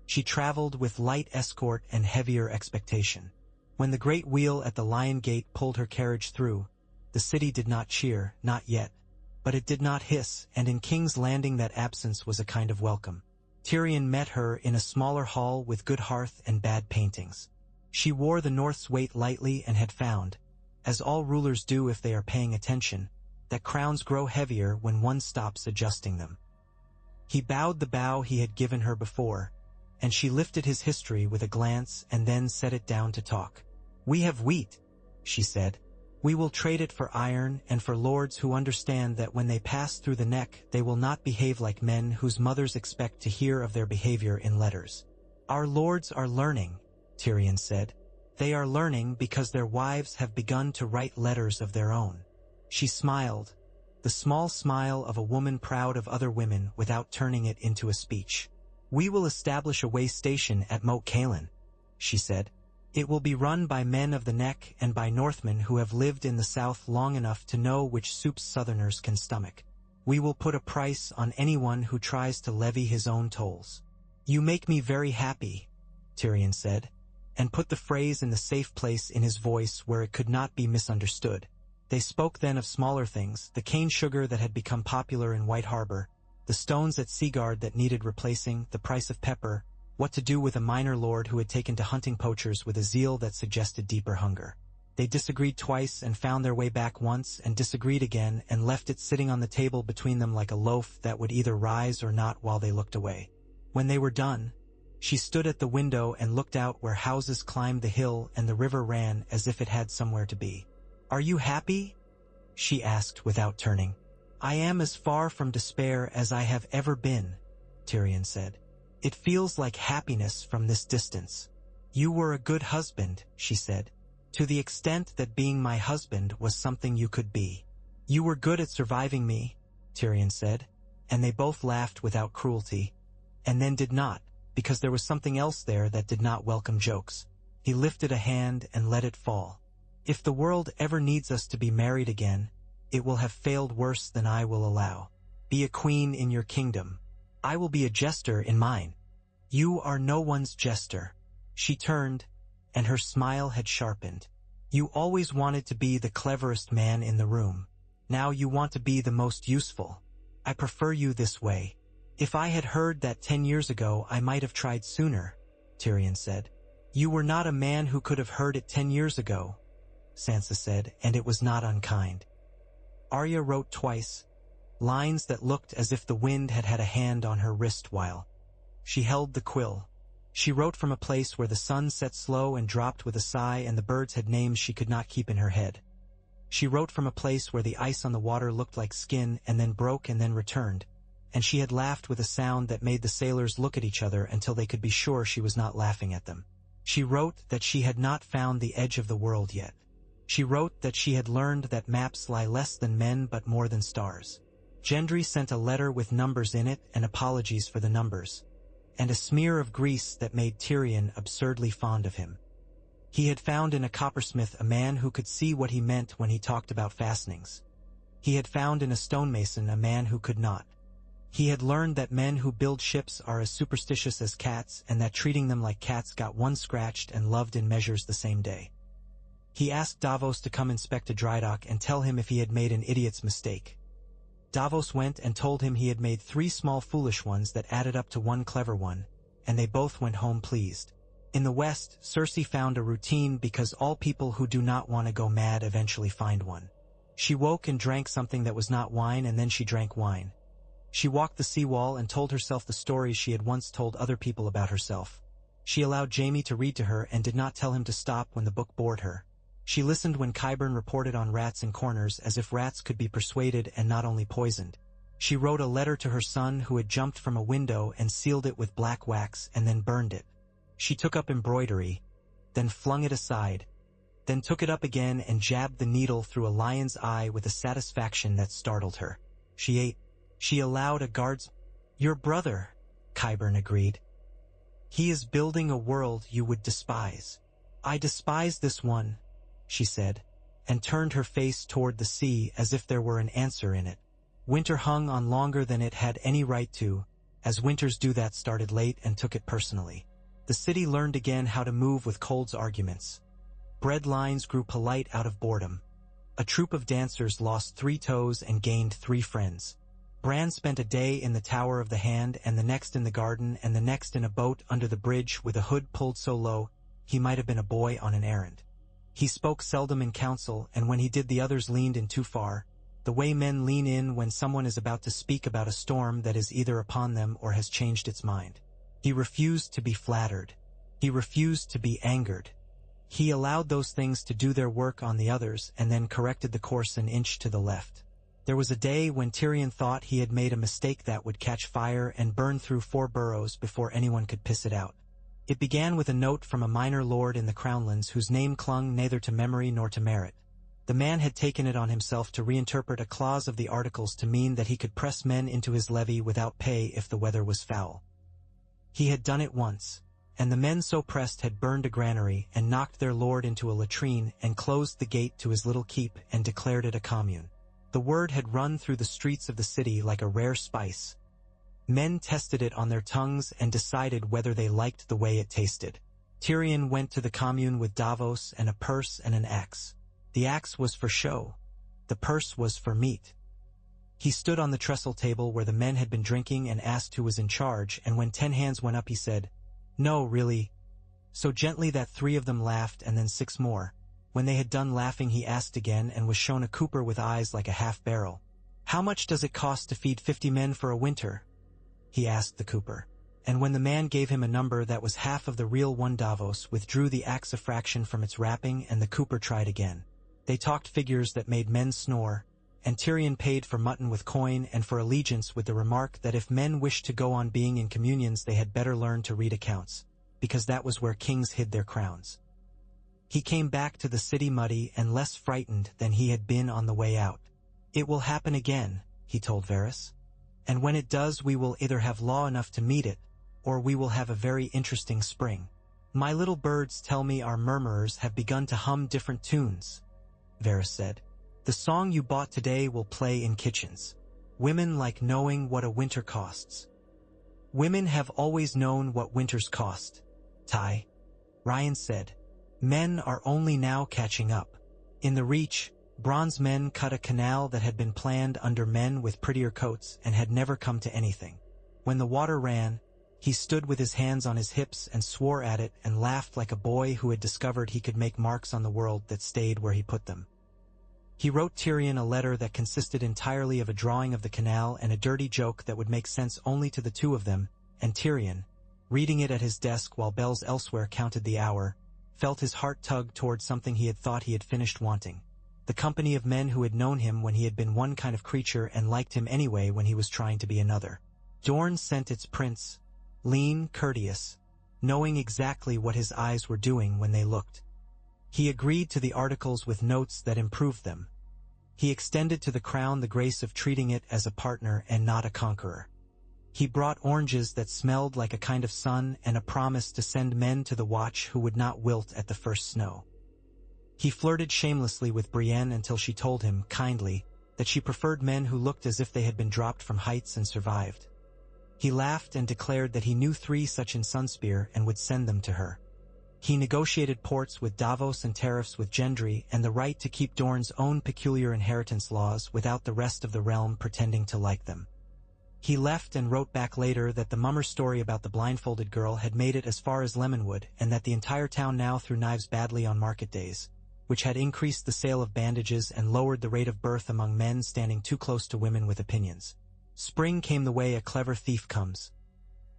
She traveled with light escort and heavier expectation. When the great wheel at the Lion Gate pulled her carriage through, the city did not cheer, not yet, but it did not hiss, and in King's Landing that absence was a kind of welcome. Tyrion met her in a smaller hall with good hearth and bad paintings. She wore the North's weight lightly and had found, as all rulers do if they are paying attention, that crowns grow heavier when one stops adjusting them. He bowed the bow he had given her before, and she lifted his history with a glance and then set it down to talk. "We have wheat," she said. "We will trade it for iron and for lords who understand that when they pass through the neck they will not behave like men whose mothers expect to hear of their behavior in letters." "Our lords are learning," Tyrion said. "They are learning because their wives have begun to write letters of their own." She smiled, the small smile of a woman proud of other women without turning it into a speech. "We will establish a way station at Moat Cailin," she said. "It will be run by men of the neck and by Northmen who have lived in the south long enough to know which soups southerners can stomach. We will put a price on anyone who tries to levy his own tolls." "You make me very happy," Tyrion said, and put the phrase in the safe place in his voice where it could not be misunderstood. They spoke then of smaller things, the cane sugar that had become popular in White Harbor, the stones at Seaguard that needed replacing, the price of pepper, what to do with a minor lord who had taken to hunting poachers with a zeal that suggested deeper hunger. They disagreed twice and found their way back once and disagreed again and left it sitting on the table between them like a loaf that would either rise or not while they looked away. When they were done, she stood at the window and looked out where houses climbed the hill and the river ran as if it had somewhere to be. "Are you happy?" she asked without turning. "I am as far from despair as I have ever been," Tyrion said. "It feels like happiness from this distance." "You were a good husband," she said, "to the extent that being my husband was something you could be." "You were good at surviving me," Tyrion said, and they both laughed without cruelty, and then did not, because there was something else there that did not welcome jokes. He lifted a hand and let it fall. If the world ever needs us to be married again, it will have failed worse than I will allow. Be a queen in your kingdom. I will be a jester in mine. You are no one's jester. She turned, and her smile had sharpened. You always wanted to be the cleverest man in the room. Now you want to be the most useful. I prefer you this way. If I had heard that 10 years ago, I might have tried sooner, Tyrion said. You were not a man who could have heard it 10 years ago, Sansa said, and it was not unkind. Arya wrote twice, lines that looked as if the wind had had a hand on her wrist while she held the quill. She wrote from a place where the sun set slow and dropped with a sigh, and the birds had names she could not keep in her head. She wrote from a place where the ice on the water looked like skin and then broke and then returned, and she had laughed with a sound that made the sailors look at each other until they could be sure she was not laughing at them. She wrote that she had not found the edge of the world yet. She wrote that she had learned that maps lie less than men but more than stars. Gendry sent a letter with numbers in it and apologies for the numbers, and a smear of grease that made Tyrion absurdly fond of him. He had found in a coppersmith a man who could see what he meant when he talked about fastenings. He had found in a stonemason a man who could not. He had learned that men who build ships are as superstitious as cats, and that treating them like cats got one scratched and loved in measures the same day. He asked Davos to come inspect a drydock and tell him if he had made an idiot's mistake. Davos went and told him he had made 3 small foolish ones that added up to 1 clever one, and they both went home pleased. In the West, Cersei found a routine because all people who do not want to go mad eventually find one. She woke and drank something that was not wine, and then she drank wine. She walked the seawall and told herself the stories she had once told other people about herself. She allowed Jaime to read to her and did not tell him to stop when the book bored her. She listened when Qyburn reported on rats in corners as if rats could be persuaded and not only poisoned. She wrote a letter to her son who had jumped from a window and sealed it with black wax and then burned it. She took up embroidery, then flung it aside, then took it up again and jabbed the needle through a lion's eye with a satisfaction that startled her. She ate. She allowed a guard's... Your brother, Qyburn agreed. He is building a world you would despise. I despise this one, she said, and turned her face toward the sea as if there were an answer in it. Winter hung on longer than it had any right to, as winters do that started late and took it personally. The city learned again how to move with Cold's arguments. Bread lines grew polite out of boredom. A troupe of dancers lost 3 toes and gained 3 friends. Bran spent a day in the Tower of the Hand and the next in the garden and the next in a boat under the bridge with a hood pulled so low he might have been a boy on an errand. He spoke seldom in council, and when he did the others leaned in too far, the way men lean in when someone is about to speak about a storm that is either upon them or has changed its mind. He refused to be flattered. He refused to be angered. He allowed those things to do their work on the others and then corrected the course an inch to the left. There was a day when Tyrion thought he had made a mistake that would catch fire and burn through 4 boroughs before anyone could piss it out. It began with a note from a minor lord in the Crownlands whose name clung neither to memory nor to merit. The man had taken it on himself to reinterpret a clause of the Articles to mean that he could press men into his levy without pay if the weather was foul. He had done it once, and the men so pressed had burned a granary and knocked their lord into a latrine and closed the gate to his little keep and declared it a commune. The word had run through the streets of the city like a rare spice. Men tested it on their tongues and decided whether they liked the way it tasted. Tyrion went to the commune with Davos and a purse and an axe. The axe was for show. The purse was for meat. He stood on the trestle table where the men had been drinking and asked who was in charge, and when 10 hands went up he said, "No, really," so gently that 3 of them laughed and then 6 more. When they had done laughing he asked again and was shown a cooper with eyes like a half-barrel. "How much does it cost to feed 50 men for a winter?" he asked the cooper. And when the man gave him a number that was half of the real one, Davos withdrew the axe a fraction from its wrapping and the cooper tried again. They talked figures that made men snore, and Tyrion paid for mutton with coin and for allegiance with the remark that if men wished to go on being in communions they had better learn to read accounts, because that was where kings hid their crowns. He came back to the city muddy and less frightened than he had been on the way out. "It will happen again," he told Varys. "And when it does we will either have law enough to meet it, or we will have a very interesting spring. My little birds tell me our murmurers have begun to hum different tunes, Varys said. The song you bought today will play in kitchens. Women like knowing what a winter costs. Women have always known what winters cost, Ty, Ryan said. Men are only now catching up. In the Reach, bronze men cut a canal that had been planned under men with prettier coats and had never come to anything. When the water ran, he stood with his hands on his hips and swore at it and laughed like a boy who had discovered he could make marks on the world that stayed where he put them. He wrote Tyrion a letter that consisted entirely of a drawing of the canal and a dirty joke that would make sense only to the two of them, and Tyrion, reading it at his desk while bells elsewhere counted the hour, felt his heart tug toward something he had thought he had finished wanting. The company of men who had known him when he had been one kind of creature and liked him anyway when he was trying to be another. Dorne sent its prince, lean, courteous, knowing exactly what his eyes were doing when they looked. He agreed to the articles with notes that improved them. He extended to the crown the grace of treating it as a partner and not a conqueror. He brought oranges that smelled like a kind of sun and a promise to send men to the watch who would not wilt at the first snow. He flirted shamelessly with Brienne until she told him, kindly, that she preferred men who looked as if they had been dropped from heights and survived. He laughed and declared that he knew 3 such in Sunspear and would send them to her. He negotiated ports with Davos and tariffs with Gendry and the right to keep Dorne's own peculiar inheritance laws without the rest of the realm pretending to like them. He left and wrote back later that the mummer story about the blindfolded girl had made it as far as Lemonwood and that the entire town now threw knives badly on market days, which had increased the sale of bandages and lowered the rate of birth among men standing too close to women with opinions. Spring came the way a clever thief comes.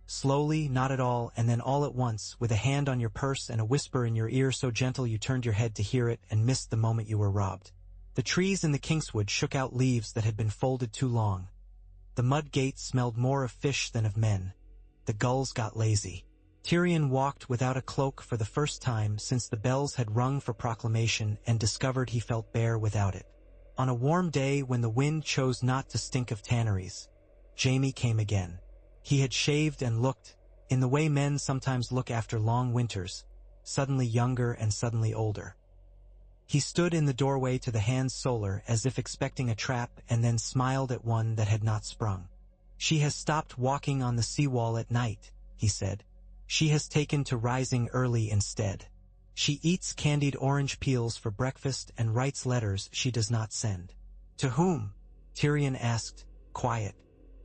Slowly, not at all, and then all at once, with a hand on your purse and a whisper in your ear so gentle you turned your head to hear it and missed the moment you were robbed. The trees in the Kingswood shook out leaves that had been folded too long. The mud gate smelled more of fish than of men. The gulls got lazy. Tyrion walked without a cloak for the first time since the bells had rung for proclamation and discovered he felt bare without it. On a warm day when the wind chose not to stink of tanneries, Jaime came again. He had shaved and looked, in the way men sometimes look after long winters, suddenly younger and suddenly older. He stood in the doorway to the Hands Solar as if expecting a trap and then smiled at one that had not sprung. She has stopped walking on the seawall at night, he said. She has taken to rising early instead. She eats candied orange peels for breakfast and writes letters she does not send. To whom? Tyrion asked, quiet.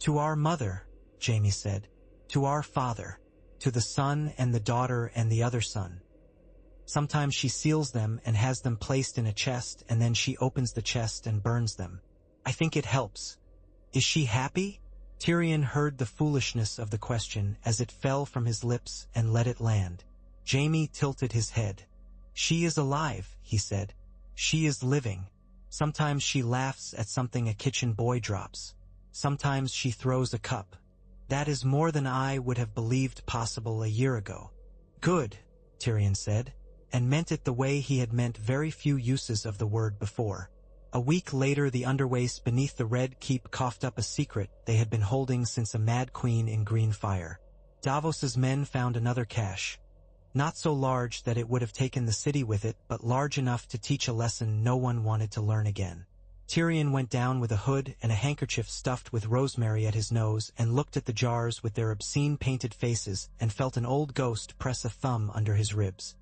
To our mother, Jaime said. To our father. To the son and the daughter and the other son. Sometimes she seals them and has them placed in a chest and then she opens the chest and burns them. I think it helps. Is she happy? Tyrion heard the foolishness of the question as it fell from his lips and let it land. Jaime tilted his head. She is alive, he said. She is living. Sometimes she laughs at something a kitchen boy drops. Sometimes she throws a cup. That is more than I would have believed possible a year ago. Good, Tyrion said, and meant it the way he had meant very few uses of the word before. A week later the underwaist beneath the Red Keep coughed up a secret they had been holding since a mad queen in green fire. Davos's men found another cache. Not so large that it would have taken the city with it, but large enough to teach a lesson no one wanted to learn again. Tyrion went down with a hood and a handkerchief stuffed with rosemary at his nose and looked at the jars with their obscene painted faces and felt an old ghost press a thumb under his ribs.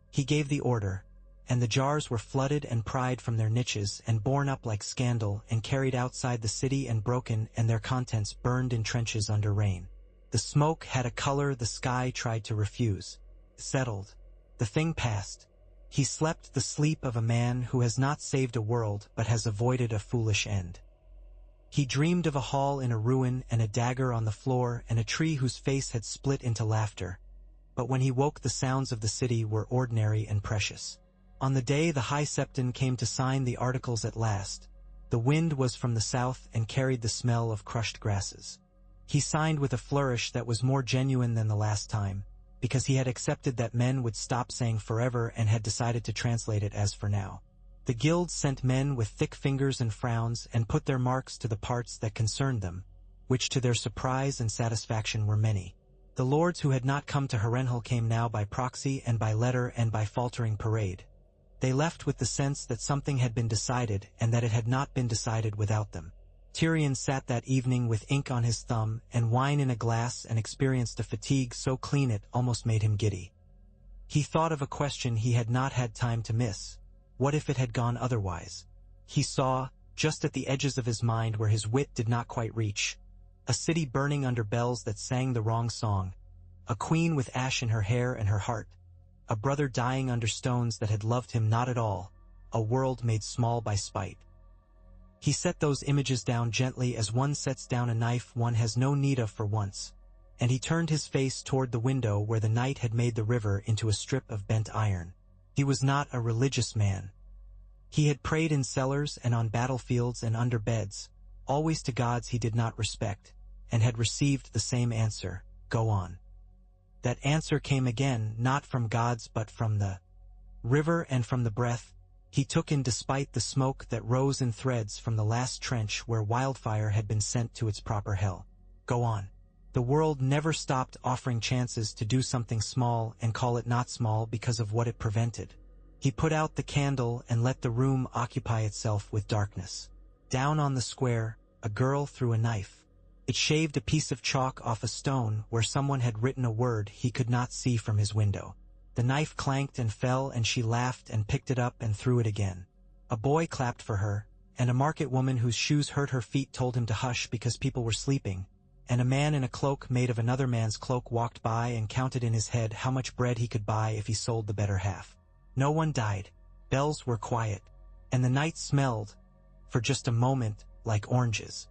He gave the order, and the jars were flooded and pried from their niches and borne up like scandal and carried outside the city and broken and their contents burned in trenches under rain. The smoke had a color the sky tried to refuse. Settled. The thing passed. He slept the sleep of a man who has not saved a world but has avoided a foolish end. He dreamed of a hall in a ruin and a dagger on the floor and a tree whose face had split into laughter. But when he woke the sounds of the city were ordinary and precious. On the day the High Septon came to sign the articles at last, the wind was from the south and carried the smell of crushed grasses. He signed with a flourish that was more genuine than the last time, because he had accepted that men would stop saying forever and had decided to translate it as for now. The guilds sent men with thick fingers and frowns and put their marks to the parts that concerned them, which to their surprise and satisfaction were many. The lords who had not come to Harrenhal came now by proxy and by letter and by faltering parade. They left with the sense that something had been decided and that it had not been decided without them. Tyrion sat that evening with ink on his thumb and wine in a glass and experienced a fatigue so clean it almost made him giddy. He thought of a question he had not had time to miss. What if it had gone otherwise? He saw, just at the edges of his mind where his wit did not quite reach, a city burning under bells that sang the wrong song, a queen with ash in her hair and her heart, a brother dying under stones that had loved him not at all, a world made small by spite. He set those images down gently as one sets down a knife one has no need of for once, and he turned his face toward the window where the night had made the river into a strip of bent iron. He was not a religious man. He had prayed in cellars and on battlefields and under beds, always to gods he did not respect, and had received the same answer, go on. That answer came again, not from gods but from the river and from the breath he took in despite the smoke that rose in threads from the last trench where wildfire had been sent to its proper hell. Go on. The world never stopped offering chances to do something small and call it not small because of what it prevented. He put out the candle and let the room occupy itself with darkness. Down on the square, a girl threw a knife. It shaved a piece of chalk off a stone where someone had written a word he could not see from his window. The knife clanked and fell and she laughed and picked it up and threw it again. A boy clapped for her, and a market woman whose shoes hurt her feet told him to hush because people were sleeping, and a man in a cloak made of another man's cloak walked by and counted in his head how much bread he could buy if he sold the better half. No one died. Bells were quiet, and the night smelled, for just a moment, like oranges.